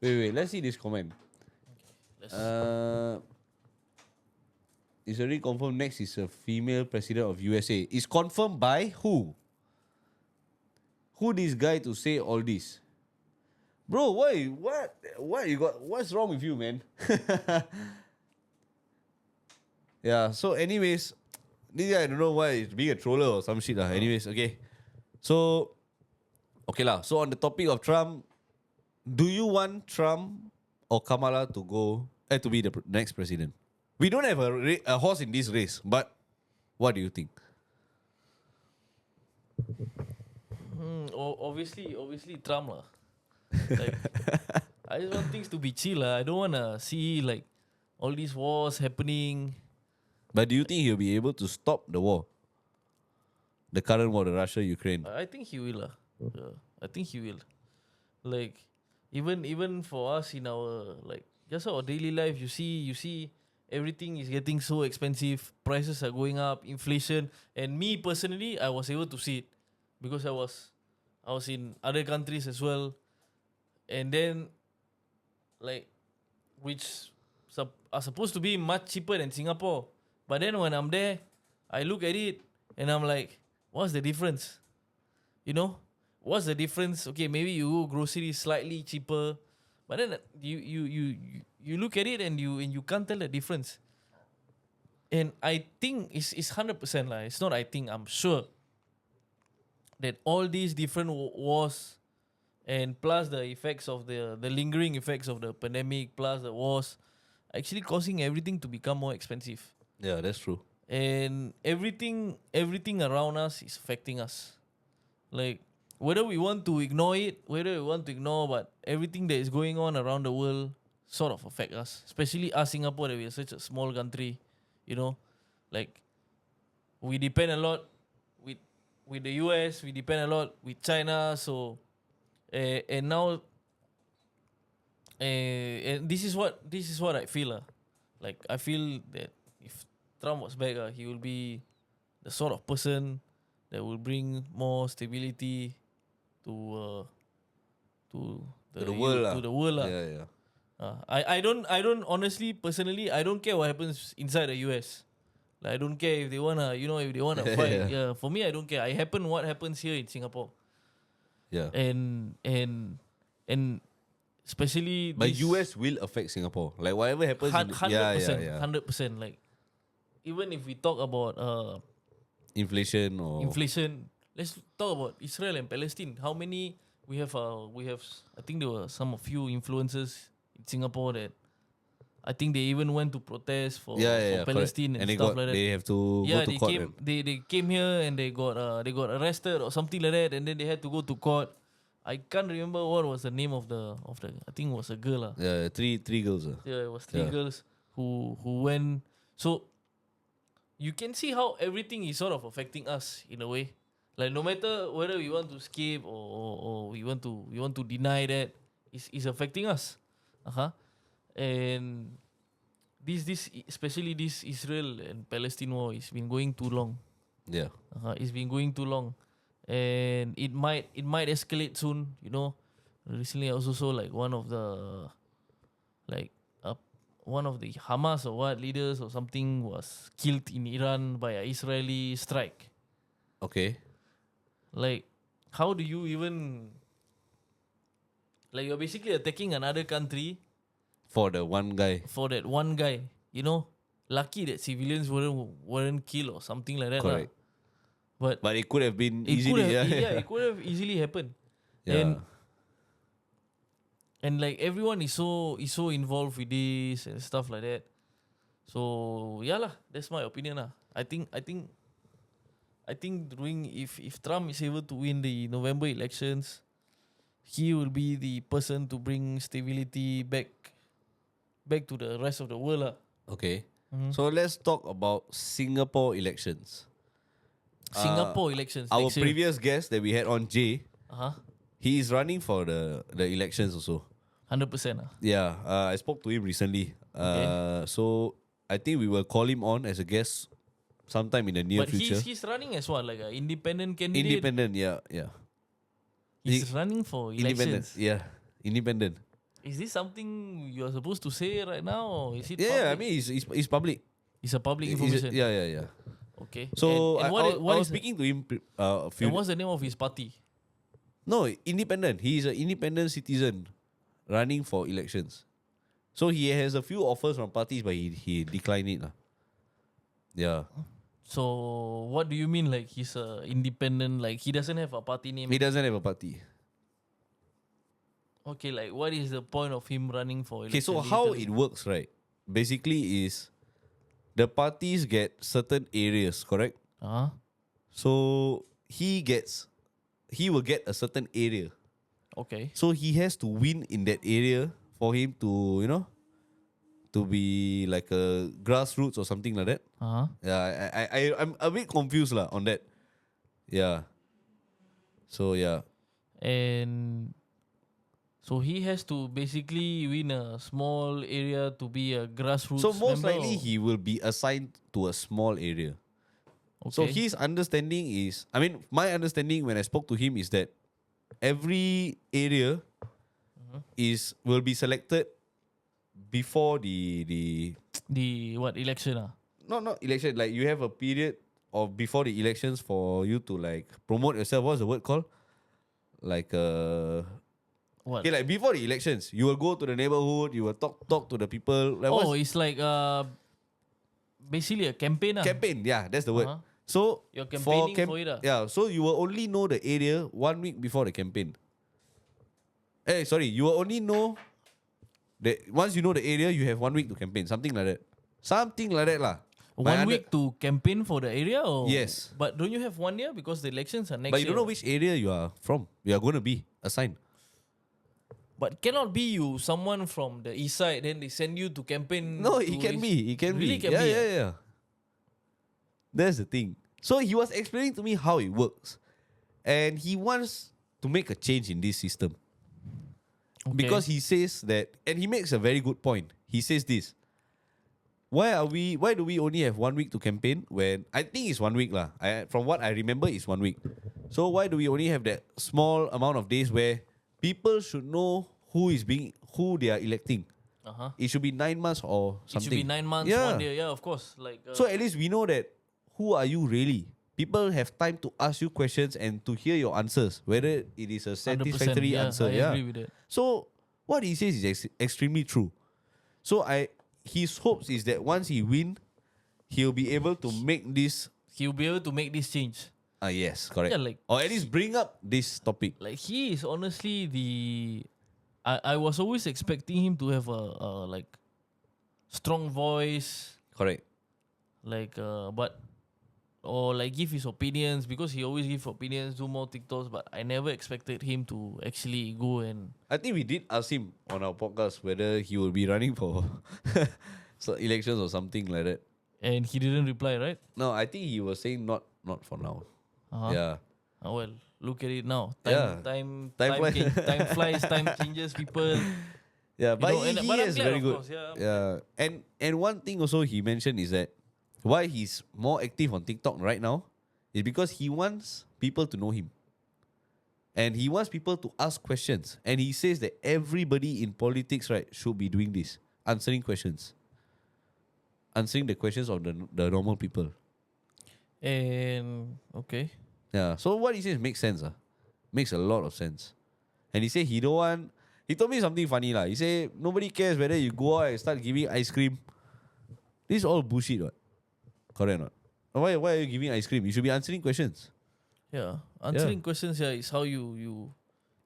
Wait, let's see this comment. It's already confirmed next is a female president of USA. It's confirmed by who? Who this guy to say all this? Bro, what you got? What's wrong with you, man? Yeah, so anyways, this guy, I don't know why he's being a troller or some shit lah. Anyways, okay. So, okay lah. So on the topic of Trump, do you want Trump or Kamala to be the next president? We don't have a horse in this race, but what do you think? Obviously Trump lah. Like, I just want things to be chill lah. I don't want to see like all these wars happening. But do you think he'll be able to stop the war? The current war, the Russia-Ukraine. I think he will lah. Yeah, I think he will. Like even for us in our like just our daily life, you see everything is getting so expensive. Prices are going up, inflation. And me personally, I was able to see it because I was in other countries as well. And then like which are supposed to be much cheaper than Singapore. But then when I'm there, I look at it and I'm like, what's the difference? What's the difference? Okay, maybe you go groceries slightly cheaper, but then you look at it and you can't tell the difference. And I think it's 100% lah. It's not I think, I'm sure that all these different wars and plus the effects of the lingering effects of the pandemic plus the wars actually causing everything to become more expensive. Yeah, that's true. And everything around us is affecting us. Like, whether we want to ignore it, but everything that is going on around the world sort of affect us. Especially us Singapore, that we are such a small country. Like, we depend a lot with the US, we depend a lot with China, so and now and this is what I feel. Like, I feel that if Trump was back, he will be the sort of person that will bring more stability to the world. To the world. Yeah. I don't honestly, personally, I don't care what happens inside the US. Like, I don't care if they wanna, if they wanna fight. Yeah. For me, I don't care. What happens here in Singapore. Yeah. And especially But this US will affect Singapore. Like whatever happens. 100%. 100%. Like, even if we talk about Inflation or inflation, let's talk about Israel and Palestine. How many we have? I think there were a few influencers in Singapore that I think they even went to protest for correct. Palestine and they stuff got, like that. They have to Yeah, go to they court. came. They came here and they got arrested or something like that, and then they had to go to court. I can't remember what was the name of the. I think it was a girl. Yeah, three girls. Yeah, it was three Yeah. girls who went. So you can see how everything is sort of affecting us in a way. Like no matter whether we want to escape or we want to deny that, it's affecting us. And this especially this Israel and Palestine war has been going too long. Yeah. It's been going too long, and it might escalate soon. You know, recently I also saw like one of the Hamas or what leaders or something was killed in Iran by an Israeli strike. Okay. Like, how do you even you're basically attacking another country For the one guy. for that one guy? You know, lucky that civilians weren't killed or something like that. Correct. But But it could have been it easily. could have, it could have easily happened. Yeah. And like everyone is so involved with this and stuff like that. So yeah lah, that's my opinion lah. I think if Trump is able to win the November elections, he will be the person to bring stability back to the rest of the world lah. Okay. So let's talk about Singapore elections. Singapore elections. Our next year. previous guest that we had on, Jay, he is running for the elections also. 100% lah. Yeah, I spoke to him recently. So I think we will call him on as a guest sometime in the near But future. he's running as what, like an independent candidate. Independent, yeah. He's running for Independent, elections. yeah. Independent. Is this something you are supposed to say right now, or is it? Yeah, I public? mean, it's public. It's a public It's- information. yeah. Okay. So and I was speaking to him a few. and what's the name of his party? No, independent. He is an independent citizen running for elections. So he has a few offers from parties, but he declined it. Yeah. So what do you mean? Like he's a independent? Like he doesn't have a party name? He doesn't have a party. Okay. Like what is the point of him running for Okay, election? so how it works, right? Basically is the parties get certain areas, correct? So he will get a certain area. Okay. So he has to win in that area for him to, to be like a grassroots or something like that. Yeah, I'm a bit confused lah on that. Yeah. So yeah. And so he has to basically win a small area to be a grassroots. So most member, likely or- he will be assigned to a small area. Okay. So his understanding is, my understanding when I spoke to him is that every area will be selected before the the what election not election, like you have a period of before the elections for you to like promote yourself. What's the word called? Like what? okay, like before the elections, you will go to the neighborhood, you will talk to the people. Like Oh, what's- it's like basically a campaign campaign, yeah, that's the word. Uh-huh. So You're campaigning for it, yeah, so you will only know the area 1 week before the campaign. You will only know that once you know the area, you have 1 week to campaign, something like that. Something like that lah. My 1 week to campaign for the area, or Yes. But don't you have 1 year because the elections are next But you year? don't know which area you are from. You are going to be assigned. But cannot be you someone from the east side, then they send you to campaign. No, to it can be. It can really be. Can yeah, be. yeah. That's the thing. So he was explaining to me how it works. And he wants to make a change in this system. Okay. Because he says that, and he makes a very good point. He says this. Why do we only have 1 week to campaign when I think it's 1 week lah. From what I remember, it's 1 week. So why do we only have that small amount of days where people should know who they are electing? It should be 9 months or It something. should be 9 months, Yeah. 1 year. Yeah, of course. Like So at least we know that who are you really? People have time to ask you questions and to hear your answers, whether it is a 100%, satisfactory yeah, answer. I Yeah. agree with that. So what he says is extremely true. So his hopes is that once he win, he'll be able to make this. He'll be able to make this change. Yes, correct. Yeah, like or at least bring up this topic. like he is honestly I was always expecting him to have a like strong voice, Correct. like but or like give his opinions, because he always give opinions, do more TikToks, but I never expected him to actually go and I think we did ask him on our podcast whether he will be running for so elections or something like that. he didn't reply, right? No, I think he was saying not for now. Uh-huh. Yeah. Well, look at it now. Yeah. Time Time flies. time flies, time changes people. Yeah, but know, he but I'm is glad, very of good. course, yeah. Yeah. And one thing also he mentioned is that why he's more active on TikTok right now is because he wants people to know him. And he wants people to ask questions. And he says that everybody in politics, right, should be doing this. Answering questions. Answering the questions of the normal people. And okay. Yeah. So what he says makes sense. Makes a lot of sense. And he said he don't want... He told me something funny. He said nobody cares whether you go out and start giving ice cream. This is all bullshit. What? Correct or not? Why are you giving ice cream? You should be answering questions. Yeah. Answering questions is how you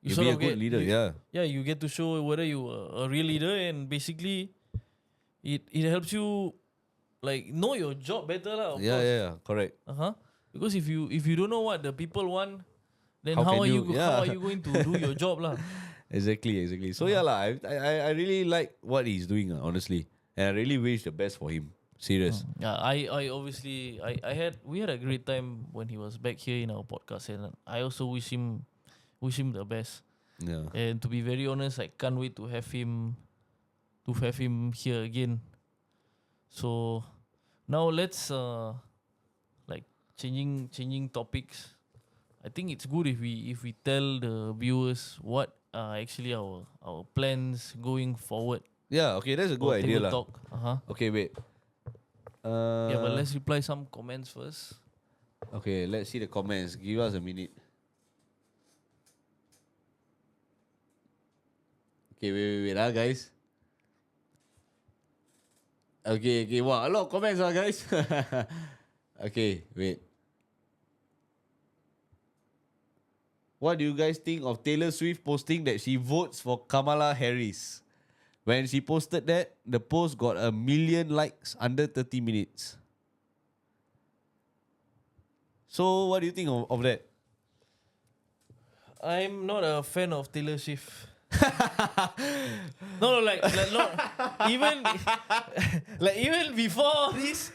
You sort be a of good get, leader. you- Yeah. you get to show whether you are a real leader, and basically it helps you like know your job better lah. Of course. Yeah. Correct. Because if you don't know what the people want, then How how can are you- yeah. how are you going to do your job lah? Exactly. So yeah lah. I really like what he's doing. Honestly, and I really wish the best for him. Serious. Yeah, I obviously we had a great time when he was back here in our podcast, and I also wish him the best. Yeah. And to be very honest, I can't wait to have him here again. So now let's like changing topics. I think it's good if we tell the viewers what are actually our plans going forward. Yeah. Okay, that's a for good idea Table lah. Talk. Okay, wait. Yeah, but let's reply some comments first. Okay, let's see the comments. Give us a minute. Okay, wait, guys. Okay. Wow, a lot of comments, guys. Okay, wait. What do you guys think of Taylor Swift posting that she votes for Kamala Harris? When she posted that, the post got 1 million likes under 30 minutes. So, what do you think of that? I'm not a fan of Taylor Swift. no, like no, even even before this,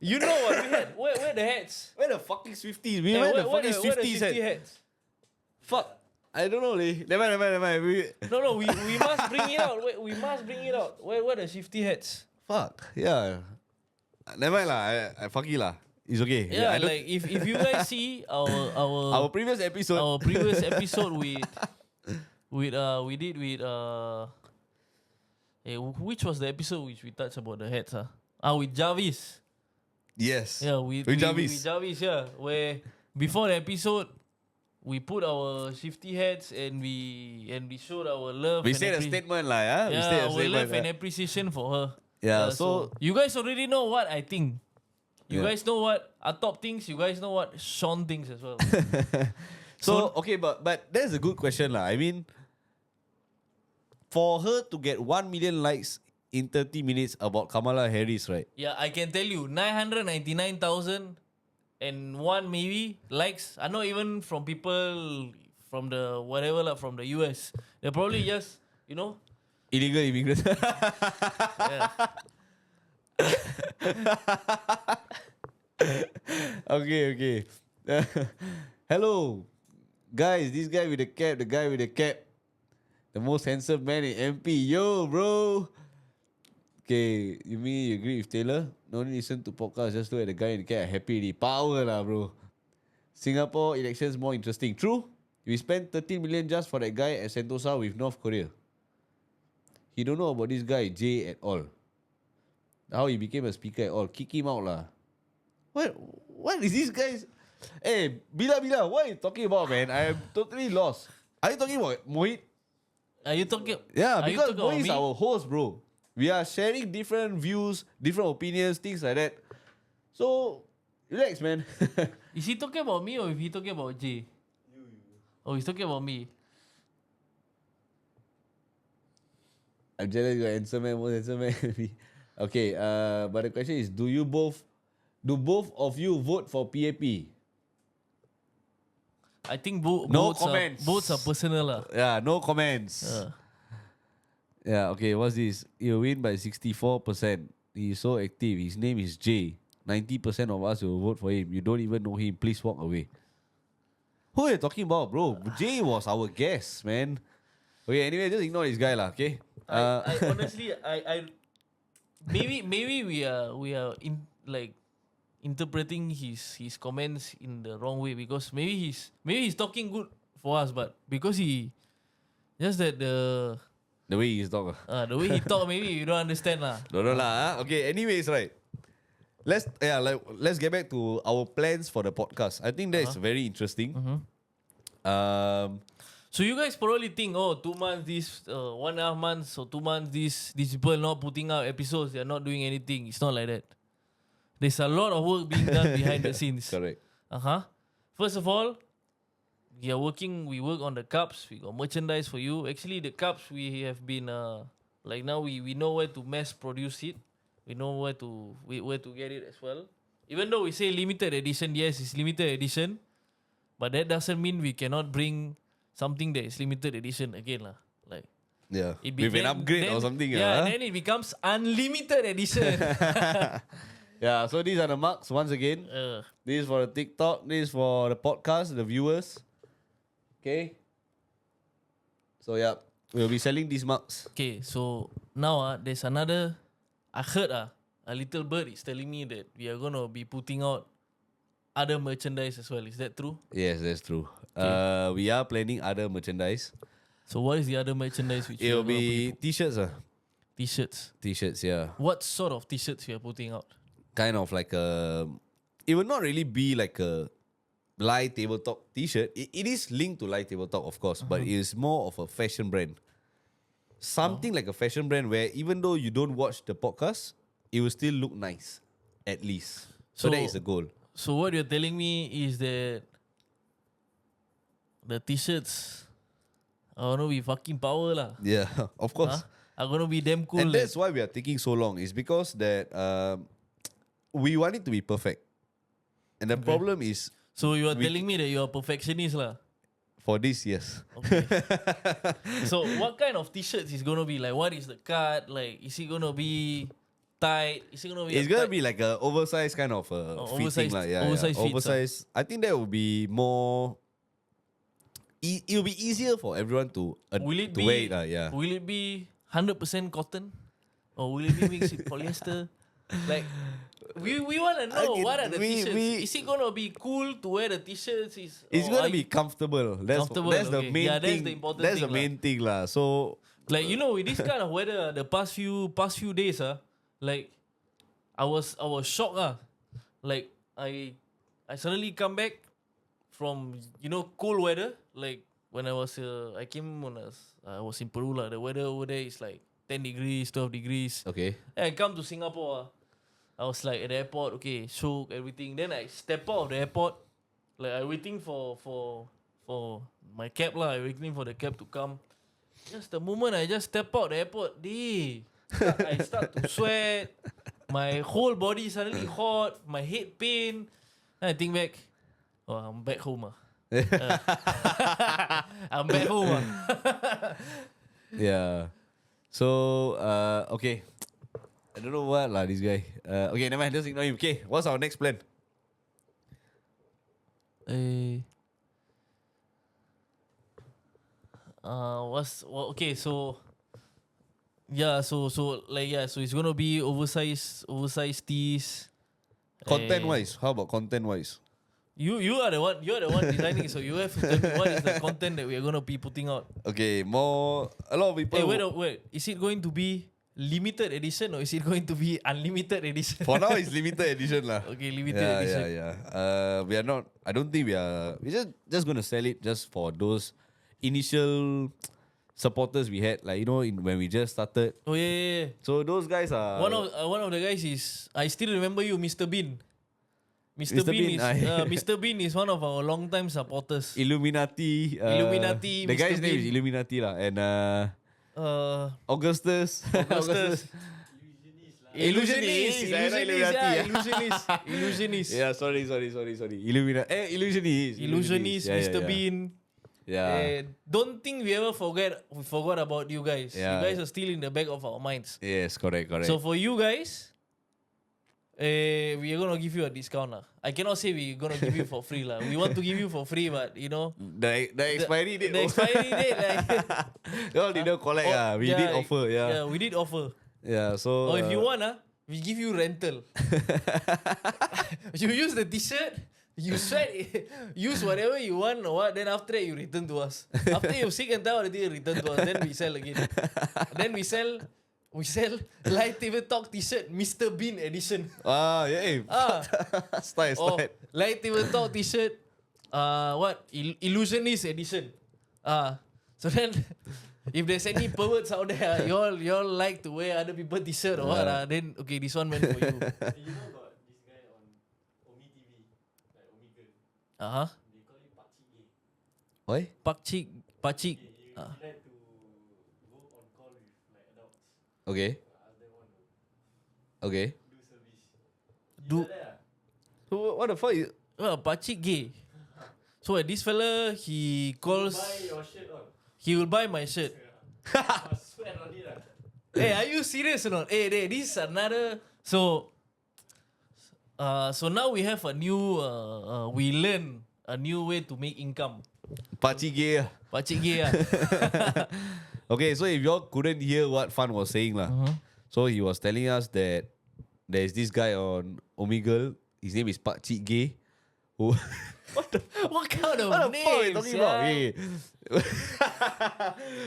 you know what we had? Where the hats? Where the fucking Swifties? We Yeah, went the where fucking the Swifties Swiftie at. hats? Fuck. I don't know, leh. Never mind. No, we must bring it out. We must bring it out. Where the Swiftie hats? Fuck. Yeah. Never mind lah. I fuck it lah. It's okay. Yeah, I don't- like if you guys see our previous episode. our previous episode with which was the episode which we touched about the hats with Jarvis. Yes. Yeah, with Jarvis. with Jarvis, yeah. Where before the episode we put our Swiftie hats and we showed our love. We and said a statement lah, yeah. We Yeah, said a our statement. love and appreciation for her. Yeah, so- you guys already know what I think. You Yeah. guys know what Atop thinks. You guys know what Sean thinks as well. So okay, but that's a good question lah. I mean, for her to get 1 million likes in 30 minutes about Kamala Harris, right? Yeah, I can tell you, 999,001 maybe likes are not even from people from the whatever lah, from the US. They're probably just Illegal immigrants. yeah. Okay. Hello, guys. This guy with the cap, the most handsome man in MP. Yo, bro. Okay, you mean you agree with Taylor? No need listen to podcast. Just look at the guy in the cap. Happy already. Power lah, bro. Singapore elections more interesting. True. We spent 13 million just for that guy at Sentosa with North Korea. He don't know about this guy Jay at all. How he became a speaker at all. Kick him out lah. What is this guy's? Hey, Bila, what are you talking about, man? I am totally lost. Are you talking about Mohit? Are you talking? Yeah, are you because talking about Mohit is me? our host, bro. We are sharing different views, different opinions, things like that. So, Relax, man. Is he talking about me or is he talking about Jay? Oh, he's talking about me. I'm jealous you're handsome man, most handsome man. Okay, but the question is, do both of you vote for PAP? I think No comments. votes are personal lah. Yeah, no comments. Yeah, okay, what's this? You win by 64%. He's so active. His name is Jay. 90% of us will vote for him. You don't even know him. Please walk away. Who are you talking about, bro? Jay was our guest, man. Okay, anyway, just ignore this guy lah, okay? I honestly, maybe we are interpreting his comments in the wrong way, because maybe he's talking good for us, but because he just that the way he's talking. the way he talk, maybe you don't understand lah. No lah. Okay, anyways, right. Let's get back to our plans for the podcast. I think that's very interesting. So you guys probably think, 2 months this, 1.5 months or 2 months these people not putting out episodes, they're not doing anything. It's not like that. There's a lot of work being done behind the scenes. Correct. First of all, we work on the cups. We got merchandise for you. Actually, the cups we have been now we know where to mass produce it. We know where to get it as well. Even though we say limited edition, yes, it's limited edition, but that doesn't mean we cannot bring something that is limited edition again lah. Like Yeah. With an upgrade or something. Yeah, and then it becomes unlimited edition. Yeah, so these are the marks once again. This is for the TikTok. This is for the podcast, the viewers. Okay. So yeah, we'll be selling these marks. Okay, so now there's another. I heard a little bird is telling me that we are gonna be putting out other merchandise as well. Is that true? Yes, that's true. Okay. We are planning other merchandise. So what is the other merchandise which It'll be t-shirts. T-shirts? T-shirts, yeah. What sort of t-shirts you are putting out? Kind of like a... It will not really be like a live table talk t-shirt. It is linked to live table talk, of course, but it is more of a fashion brand. Something like a fashion brand where even though you don't watch the podcast, it will still look nice, at least. So that is the goal. So what you're telling me is that the t-shirts are gonna be fucking power lah. Yeah, of course. Are gonna be damn cool. And that's why we are taking so long. It's because that we want it to be perfect. And the problem is... So you are telling me that you are perfectionist lah. For this, yes. Okay. So what kind of t-shirts is gonna be like? What is the cut? Like, is it gonna be tight? Is it gonna be? It's gonna be like a oversized kind of fitting, like, oversized fits, oversized. I think that would be more. It will be easier for everyone to wear it. Yeah. Will it be 100% cotton, or will it be mixed with polyester? Like, we want to know what are the t-shirts. Is it gonna be cool to wear the t-shirts? It's gonna be comfortable. That's the main thing. Yeah, that's the important That's thing. the main thing lah. So like, you know, with this kind of weather, the past few days, like I was shocked. Like I suddenly come back from, cold weather. Like when I was I was in Peru lah. The weather over there is like 10 degrees, 12 degrees. okay. Then I come to Singapore. I was like at the airport, okay, shook, everything. Then I step out of the airport, like I waiting for my cab lah. I waiting for the cab to come. Just the moment I just step out the airport, I start to sweat. My whole body suddenly hot. My head pain. Then I think back, I'm back home. I'm back home. Yeah. So okay. I don't know what lah, this guy. Okay, never mind. Just ignore him. Okay, what's our next plan? Okay, so it's gonna be oversized tees. Content wise, how about content wise? You are the one designing, so you have to tell me what is the content that we are gonna be putting out. Okay, a lot of people. Wait. Is it going to be limited edition or is it going to be unlimited edition? For now, it's limited edition lah. Okay, limited edition. Yeah. We are not. I don't think we are. We're just gonna sell it just for those initial supporters we had. Like, when we just started. Oh yeah. So those guys are One of the guys is, I still remember you, Mr. Bean. Mr. Mr. Bean Bean, is Mr. Bean is one of our long-time supporters. Illuminati. Illuminati, The guy's Mr. name is Bean. Illuminati lah. And Augustus. Augustus. Illusionist. Yeah, sorry. Illusionist. Illusionist, Mr. Bean. Yeah. Don't think we forgot about you guys. Yeah. You guys are still in the back of our minds. Yes, correct. So for you guys, we are gonna give you a discount lah. I cannot say we gonna give you for free lah. We want to give you for free, but you know the expiry date. the expiry date. Like, Y'all didn't collect. We did offer. Yeah, we did offer. Yeah. So. Or if you want, we give you rental. You use the t-shirt, you sweat, use whatever you want or what, then after that you return to us. After you sick and tired, you return to us. Then we sell again. Then we sell Light Table Talk t-shirt, Mr. Bean edition. Yeah. Style. Light Table Talk t-shirt, Illusionist edition. So then, if there's any perverts out there, y'all like to wear other people's t-shirt or what, then okay, this one meant for you. You know got this guy on Omi TV, like Omegle. Uh-huh. They call him Pakcik Gay. Why? Pakcik. He like to go on call with like adults. Okay. Ask them want to Okay. do service. Do So what the fuck? Pakcik gay. So this fella, he calls. buy your shirt on. He will buy my shirt. Must sweat on it. Hey, are you serious or not? Hey, this is another. So now we have a new. We learn a new way to make income. Pakcik gay. Pakcik gay. Okay, so if y'all couldn't hear what Fan was saying lah, so he was telling us that there's this guy on Omegle. His name is Pakcik Gay. Who? What kind of What the fuck are you names? talking about? Hey.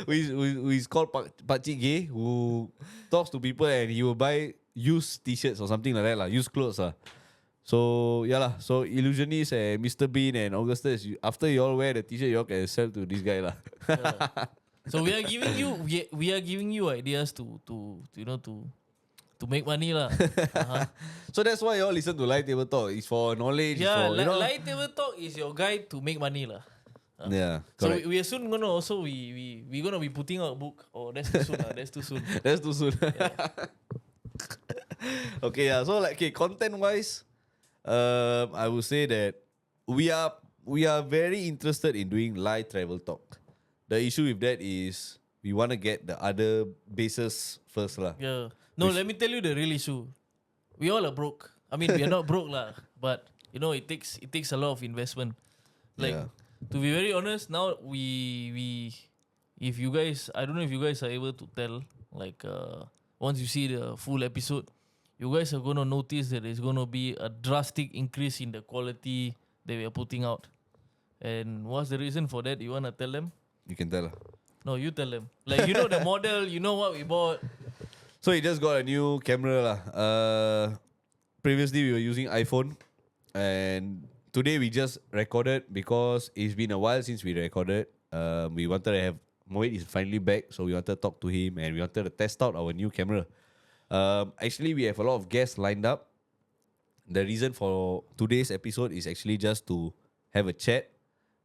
who is called Pakcik Gay, who talks to people and he will buy used t-shirts or something like that lah, used clothes lah. So yeah lah. So Illusionist and Mr. Bean and Augustus, after you all wear the t-shirt, you all can sell to this guy lah. So we are giving you ideas to make money lah. So that's why you all listen to Light Table Talk. It's for knowledge. Yeah, it's for, Light Table Talk is your guide to make money lah. Yeah, So correct. we are soon gonna also we gonna be putting out a book. Oh, that's too soon. That's too soon. That's too soon. Okay, yeah. So like, okay, content wise, I would say that we are very interested in doing live travel talk. The issue with that is we want to get the other bases first lah. Yeah. No, let me tell you the real issue. We all are broke. I mean, we are not broke lah, but you know it takes a lot of investment. Like Yeah. to be very honest, now we if you guys, I don't know if you guys are able to tell, like once you see the full episode, you guys are gonna notice that there's gonna be a drastic increase in the quality that we are putting out. And what's the reason for that? You wanna tell them? You can tell. No, you tell them. Like you know the model, you know what we bought. So he just got a new camera lah. Previously we were using iPhone, and today we just recorded because it's been a while since we recorded. We wanted to have Mohit is finally back, so we wanted to talk to him and we wanted to test out our new camera. Actually, we have a lot of guests lined up. The reason for today's episode is actually just to have a chat,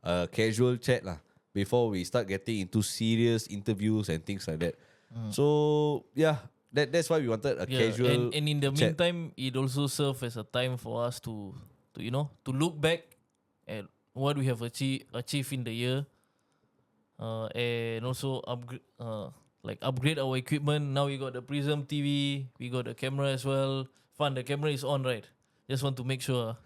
a casual chat lah, before we start getting into serious interviews and things like that. So yeah, that's why we wanted a casual and in the chat. meantime, it also serves as a time for us to look back at what we have achieved in the year, and also upgrade our equipment. Now we got the Prism TV, we got the camera as well. Fun, the camera is on, right? Just want to make sure.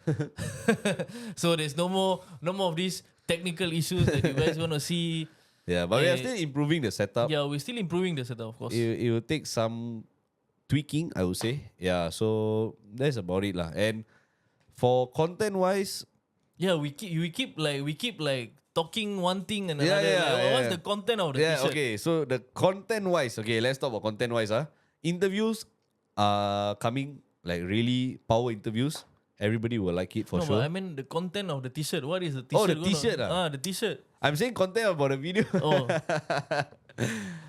So there's no more of these technical issues that you guys gonna see. Yeah, but we are still improving the setup. Yeah, we're still improving the setup, of course. It will take some tweaking, I would say. Yeah, so that's about it lah. And for content wise, Yeah, we keep talking one thing and another. yeah, What's yeah. the content of the yeah, t-shirt? okay. So the content wise, okay, let's talk about content wise. Interviews are coming, like really power interviews. Everybody will like it for No, sure. but I mean the content of the t-shirt. What is the t-shirt? Oh, the t-shirt the t-shirt. I'm saying content about the video. Oh,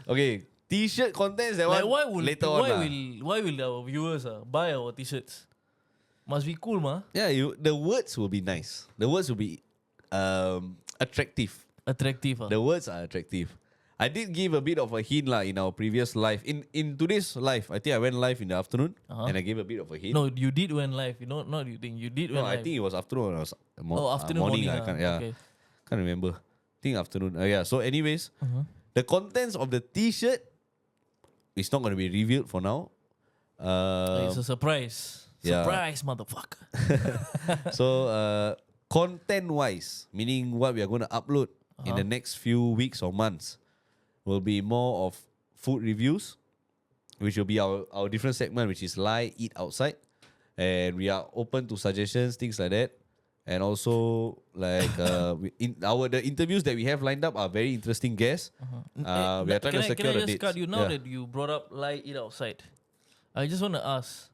Okay, t-shirt content is that like one later on lah. why will our viewers buy our t-shirts? Must be cool, ma. Yeah, the words will be nice. The words will be attractive. Attractive, ah. The words are attractive. I did give a bit of a hint lah in our previous live. In today's live, I think I went live in the afternoon and I gave a bit of a hint. No, you did went live. You know, not you think you did No, went I live. think it was afternoon. Or Afternoon morning. I can't, yeah, Okay. can't remember. I think afternoon. Yeah. So, anyways, the contents of the T-shirt is not going to be revealed for now. It's a surprise. yeah. Surprise, motherfucker. So, content-wise, meaning what we are going to upload in the next few weeks or months, will be more of food reviews, which will be our different segment, which is lie, eat outside, and we are open to suggestions, things like that, and also like the interviews that we have lined up are very interesting guests. We are trying to secure can I the just dates. cut you now Yeah. that you brought up lie eat outside? I just want to ask,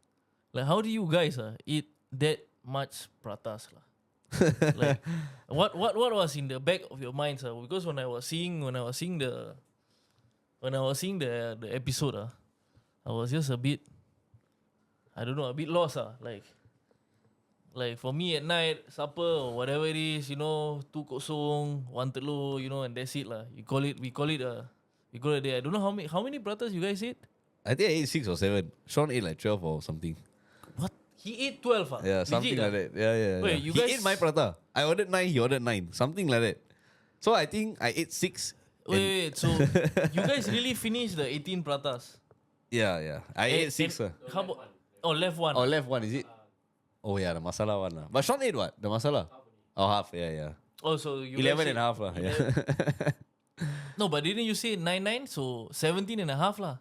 like, how do you guys eat that much pratas lah? Like, what was in the back of your minds? Because when I was seeing the episode, I was just a bit, I don't know, a bit lost. Like for me at night, supper or whatever it is, 2 kosong, 1 telur, and that's it lah. We call it a day. I don't know how many pratas you guys eat. I think I ate 6 or 7. Sean ate like 12 or something. What? He ate 12 ah? Yeah, something Legit like that. Yeah. Wait, yeah. you He guys- ate my prata. I ordered 9, he ordered 9. Something like that. So I think I ate 6. Wait, so you guys really finished the 18 pratas? Yeah. I ate 6. How about, left one. Or left one, is it? Oh yeah, the masala one. Lah. But Sean ate what? The masala? Oh, half. Yeah. Oh, so you 11 guys and a half. Lah. Yeah. No, but didn't you say 9, so 17 and a half lah?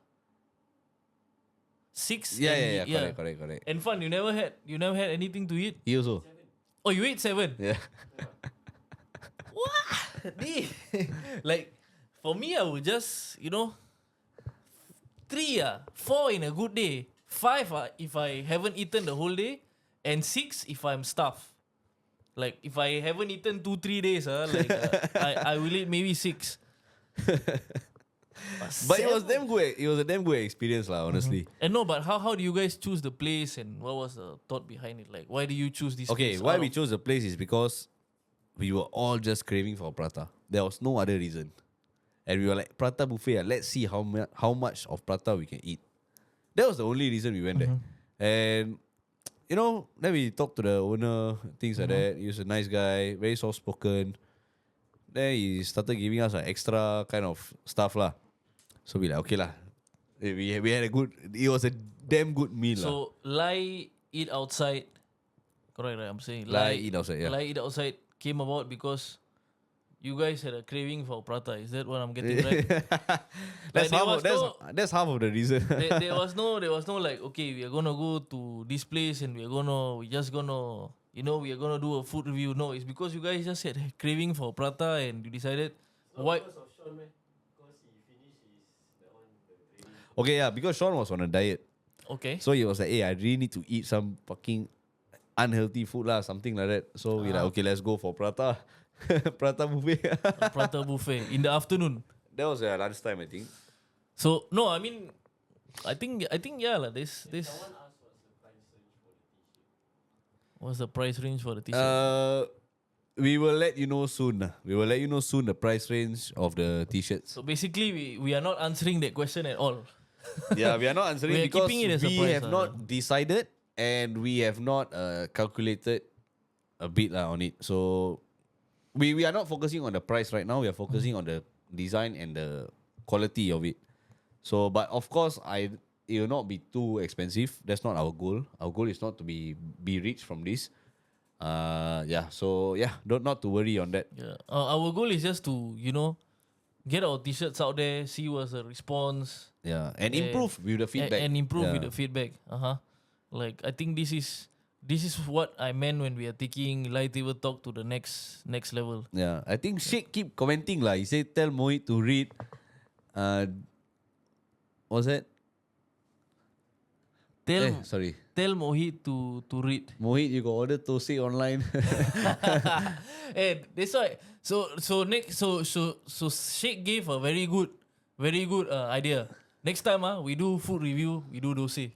6 yeah. and Correct. And fun, you never had anything to eat? He also. Oh, you ate 7? Yeah. What? Like, for me, I would just, 3, 4 in a good day. 5 if I haven't eaten the whole day. And 6 if I'm stuffed. Like, if I haven't eaten 2-3 days, I will eat maybe 6. But it was damn good. It was a damn good experience, lah. Honestly. And no, but how do you guys choose the place and what was the thought behind it? Like, why do you choose this Okay, place? why Out we of- chose the place is because we were all just craving for prata. There was no other reason. And we were like, prata buffet, let's see how much of prata we can eat. That was the only reason we went there. And, then we talked to the owner, things like that. He was a nice guy, very soft-spoken. Then he started giving us extra kind of stuff lah. So we like, okay lah. We had it was a damn good meal lah. So, lie, eat outside. Correct, right? I'm saying. Lie, eat outside, yeah. Lie, eat outside came about because you guys had a craving for prata. Is that what I'm getting right? That's there half was of that's half of the reason. there was no like, okay, we are gonna go to this place and we are gonna do a food review. No, it's because you guys just had a craving for prata and you decided why. Because of Sean, man. Because he finished the training. Okay, yeah, because Sean was on a diet. Okay. So he was like, hey, I really need to eat some fucking unhealthy food lah, something like that. So we like, okay, let's go for prata. Prata buffet. Prata buffet in the afternoon. That was lunchtime, I think. So no, I mean, I think yeah lah. This Someone asked what's the price range for the t-shirt? We will let you know soon. We will let you know soon the price range of the t-shirts. So basically, we are not answering that question at all. Yeah, we are not answering We are because keeping it as a we surprise, have not decided and we have not calculated a bit on it. So we are not focusing on the price right now. We are focusing on the design and the quality of it. So, but of course, it will not be too expensive. That's not our goal. Our goal is not to be rich from this. So not to worry on that. Yeah. Our goal is just to get our t-shirts out there, see what's the response, Yeah, and improve with the feedback. and improve Yeah. with the feedback. Like, I think this is what I meant when we are taking Light Table Talk to the next level. Yeah, I think Sheikh keep commenting lah. He said tell Mohit to read. What's that? Sorry, Tell Mohit to read. Mohit, you got order Tosei online. Hey, that's why. So Sheikh gave a very good idea. Next time we do food review, we do Tosei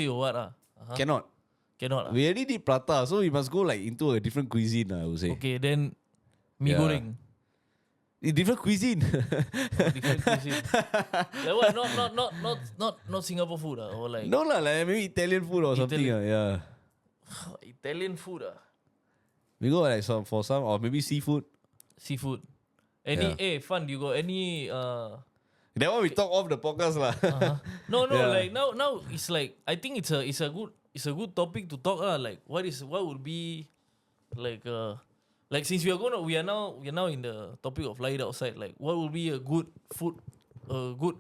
or what Cannot. Cannot. We already did prata, so we must go like into a different cuisine, I would say. Okay, then mee Yeah. goreng. Different cuisine. Different cuisine. Like what? Not Singapore food or like No lah, like maybe Italian food or something. Italian. Yeah. Italian food We go like for some or maybe seafood. seafood. Any fun? You got any That one we talk off the podcast lah. No, Yeah. like now it's like I think it's a good topic to talk like what would be like since we are now in the topic of light outside, like what would be a good food, a good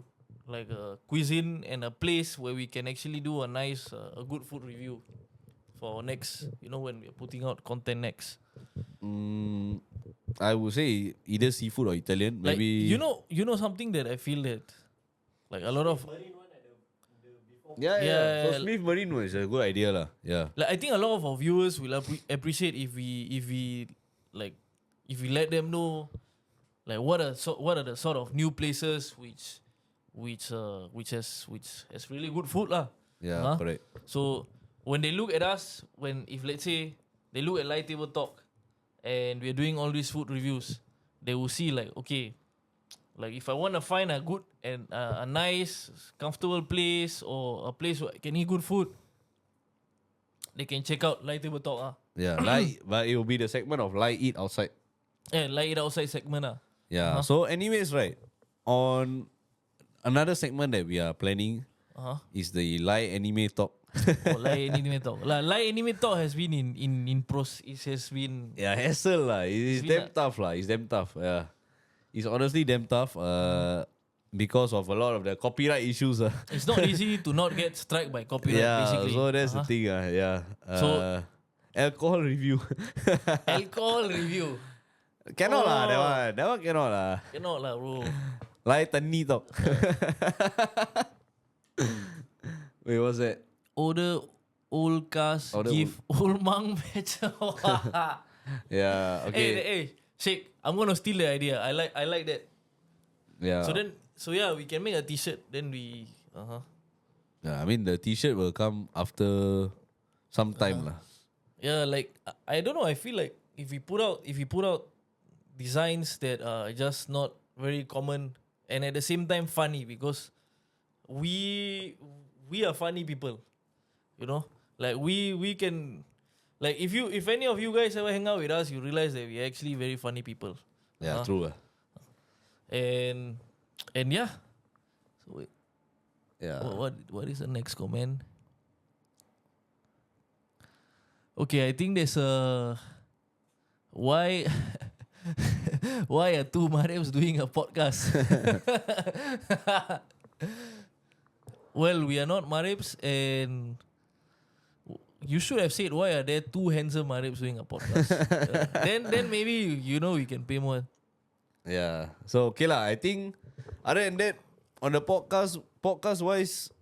like a cuisine and a place where we can actually do a nice a good food review for next, when we are putting out content next. I would say either seafood or Italian. Like Maybe you know something that I feel that like a lot of Yeah. So Yeah. Smith Marine was a good idea lah. Yeah. like I think a lot of our viewers will appreciate if we let them know like what are the sort of new places which has really good food lah. Yeah, Huh? correct. So when they look at us, if let's say they look at Light Table Talk and we're doing all these food reviews, they will see like, okay, like if I want to find a good and a nice, comfortable place or a place where I can eat good food, they can check out Light Table Talk. Yeah, but it will be the segment of lie eat outside. Light It Outside segment. Yeah. So anyways, right, on another segment that we are planning is the lie anime talk. Light Anime Talk. Light Anime Talk has been in pros. It has been Yeah, hassle lah. It's It's damn been tough lah. It's damn tough. Yeah, it's honestly damn tough. Because of a lot of the copyright issues. it's not easy to not get struck by copyright. Yeah. basically. So that's the thing. Yeah. So- Alcohol review. Alcohol review. Cannot lah. Oh. That one. That one cannot lah. Cannot lah, bro. Lie tani talk. Wait, what's that? Order old cars, Order give old mang better. Yeah. Okay. Hey, Sheikh, I'm gonna steal the idea. I like that. Yeah. So yeah, we can make a T-shirt. Then we Yeah, I mean the T-shirt will come after some time lah. yeah, like I don't know. I feel like if we put out designs that are just not very common and at the same time funny, because we are funny people, like we can, like if any of you guys ever hang out with us, you realize that we're actually very funny people. Yeah, true lah. And yeah. So wait, Yeah. what is the next comment? Okay, I think there's a why are two Mariams doing a podcast? Well, we are not Mariams, and you should have said why are there two handsome Mariams doing a podcast? Then maybe we can pay more. Yeah. So okay lah. I think other than that, on the podcast wise,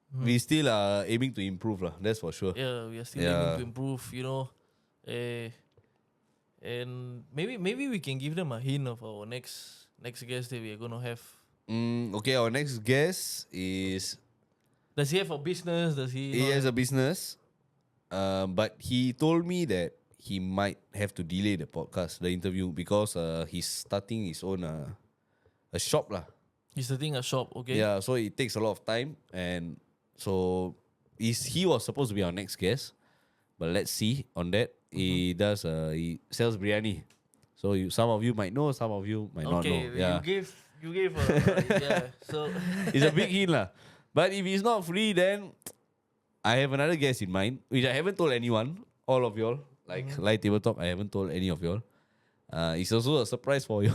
we still are aiming to improve lah. That's for sure. Yeah, we are still aiming to improve, and maybe we can give them a hint of our next guest that we are gonna have. Okay, our next guest is Does he have a business? Does he has a business, but he told me that he might have to delay the interview, because he's starting his own a shop lah. He's starting a shop, okay? Yeah, so it takes a lot of time, and so he was supposed to be our next guest, but let's see on that. He sells biryani, so some of you might know, some of you might not know. Yeah, you gave yeah. So it's a big hint lah. But if he's not free, then I have another guest in mind, which I haven't told anyone, all of y'all. Like Light Table Talk, I haven't told any of y'all. It's also a surprise for you.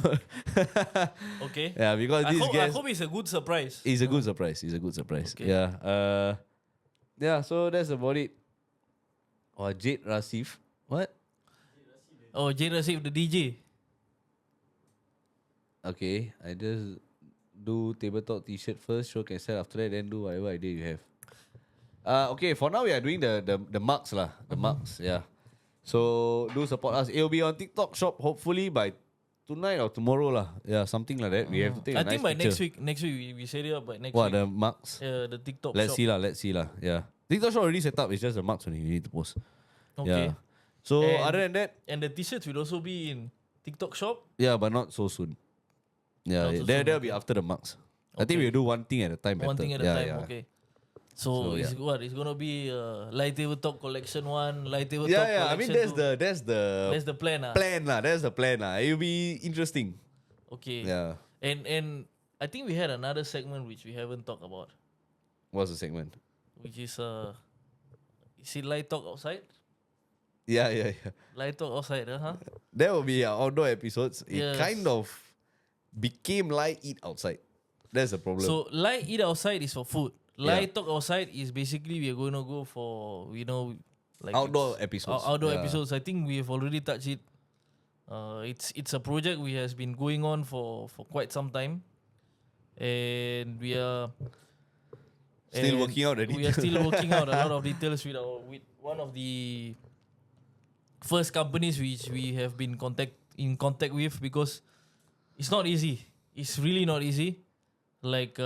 okay. Yeah, because I this hope guest it's a good surprise. is a good surprise. It's a good surprise. Okay. Yeah. Yeah. So that's about it. Or Jade Rasif. What? Oh, Jay Rasif, the DJ. Okay. I just do Table Talk T-shirt first. Show can sell after that. Then do whatever idea you have. Okay. For now we are doing the mugs lah. The mugs. Yeah. So do support us. It will be on TikTok shop hopefully by tonight or tomorrow lah. Yeah, something like that. We have to take I a nice think by picture. next week we set it up by next What, week. the mugs? Yeah, the TikTok Let's shop. see lah. Let's see lah. Yeah. TikTok shop already set up. It's just the marks only you need to post. Okay. Yeah. So And- other than that, And the t-shirts will also be in TikTok shop. yeah, but not so soon. Yeah, Not so there soon, there'll be after the marks. I think Okay. we'll do one thing at a time. One better. thing at a Yeah, time. yeah. Okay. So, So, it's yeah. what? It's gonna be Light Table Talk Collection 1, Light Table Yeah, Talk yeah. I Collection mean, 2. that's the That's the plan. plan lah. That's the plan lah. It'll be interesting. Okay. Yeah. And I think we had another segment which we haven't talked about, What's the segment? which is it Light Talk Outside? Yeah, yeah, yeah. Light Talk Outside, huh? That will be our outdoor episodes. Yes. It kind of became like eat outside. That's the problem. So Light Eat Outside is for food. Yeah. Light Talk Outside is basically we are going to go for, like Outdoor it's- episodes. Outdoor Yeah. episodes. I think we have already touched it. It's a project we has been going on for quite some time, and we are Still and working out the We are still details. working out a lot of details with one of the first companies which we have been in contact with, because it's not easy. It's really not easy. Like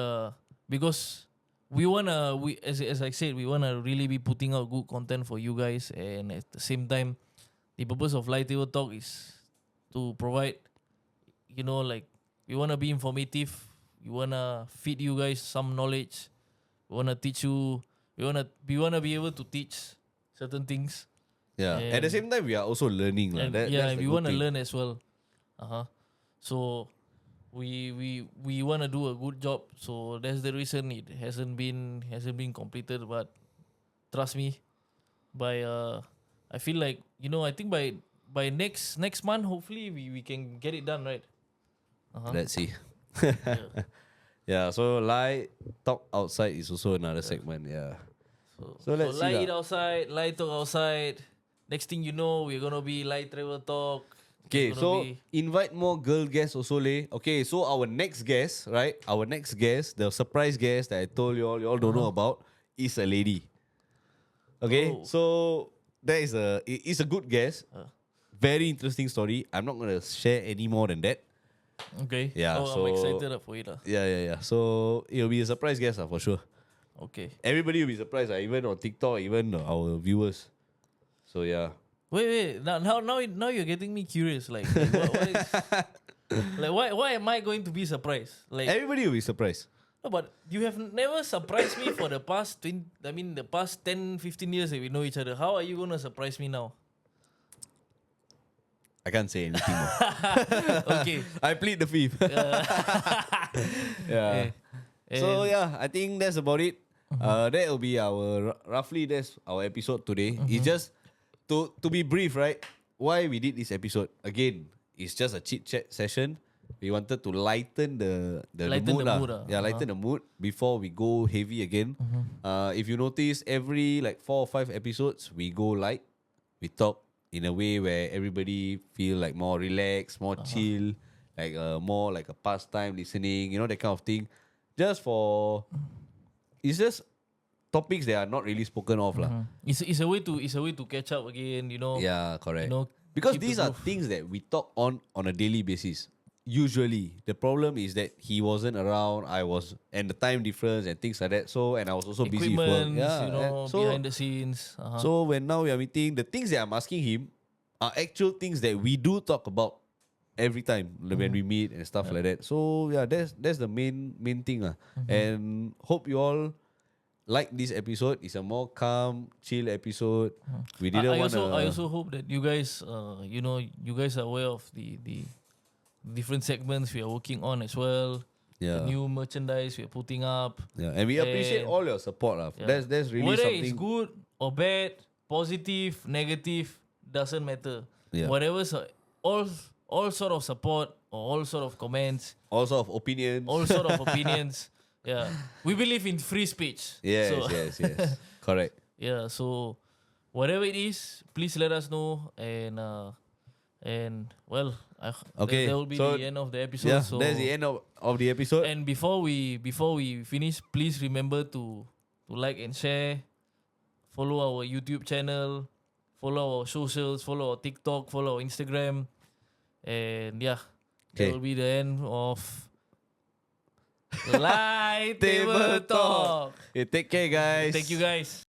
because as I said, we wanna really be putting out good content for you guys, and at the same time, the purpose of Light Table Talk is to provide, like we wanna be informative. We wanna feed you guys some knowledge. We wanna teach you. We wanna be able to teach certain things. Yeah. At the And- same time, we are also learning. lah. And That's yeah, the we good want to thing. learn as well. So we want to do a good job. So that's the reason it hasn't been completed. But trust me, I feel like I think by next month, hopefully we can get it done, right? Let's see. Yeah, so light talk outside is also another segment. Yeah. So let's see light lah. it outside, light talk outside. Next thing you know, we're gonna be light travel talk. Okay, It's so gonna be- invite more girl guests also, leh. Okay, so our next guest, right? Our next guest, the surprise guest that I told you all don't know about, is a lady. Okay, Oh. so that is it's a good guest. Very interesting story. I'm not gonna share any more than that. Okay. Yeah, I'm excited so- for it. Yeah. So it'll be a surprise guest for sure. Okay. Everybody will be surprised, even on TikTok, even our viewers. So yeah. Wait. Now you're getting me curious. Like what is, like why am I going to be surprised? Like Everybody will be surprised. no, but you have never surprised me for the past the past 10, 15 years that we know each other. How are you gonna surprise me now? I can't say anything more. Okay. I plead the fifth. Yeah. So And- yeah, I think that's about it. That will be our roughly that's our episode today. It's just to be brief, right? Why we did this episode again? It's just a chit chat session. We wanted to lighten the Lighten mood, the lah. mood, ah. Yeah, lighten the mood before we go heavy again. If you notice, every like 4 or 5 episodes, we go light. We talk in a way where everybody feel like more relaxed, more chill, like more like a pastime listening, that kind of thing. It's just topics that are not really spoken of, lah. It's a way to catch up again. Yeah, correct. You know, Because keep the these are groove. things that we talk on a daily basis. Usually, the problem is that he wasn't around. I was, and the time difference and things like that. So, and I was also busy with work. Equipment, Yeah. So, behind the scenes. so when now we are meeting, the things that I'm asking him are actual things that we do talk about every time when we meet and stuff like that. So yeah, that's the main thing, lah. And hope you all like this episode. It's a more calm, chill episode. We didn't want to. I also hope that you guys, you guys are aware of the different segments we are working on as well. Yeah. The new merchandise we are putting up. Yeah, and we appreciate And- all your support, lah. Yeah. That's really Whether something. it's good or bad, positive, negative, doesn't matter. Yeah. Whatever's all sort of support or all sort of comments, Also of opinions. all sort of opinions. Yeah, we believe in free speech. Yes, So, yes. Correct. Yeah, so whatever it is, please let us know, and well, Okay, that will be so- the end of the episode. Yeah, so that's the end of the episode. And before we finish, please remember to like and share, follow our YouTube channel, follow our socials, follow our TikTok, follow our Instagram, and yeah, Okay. that will be the end of Light Table Talk. Okay, take care, guys. Thank you guys.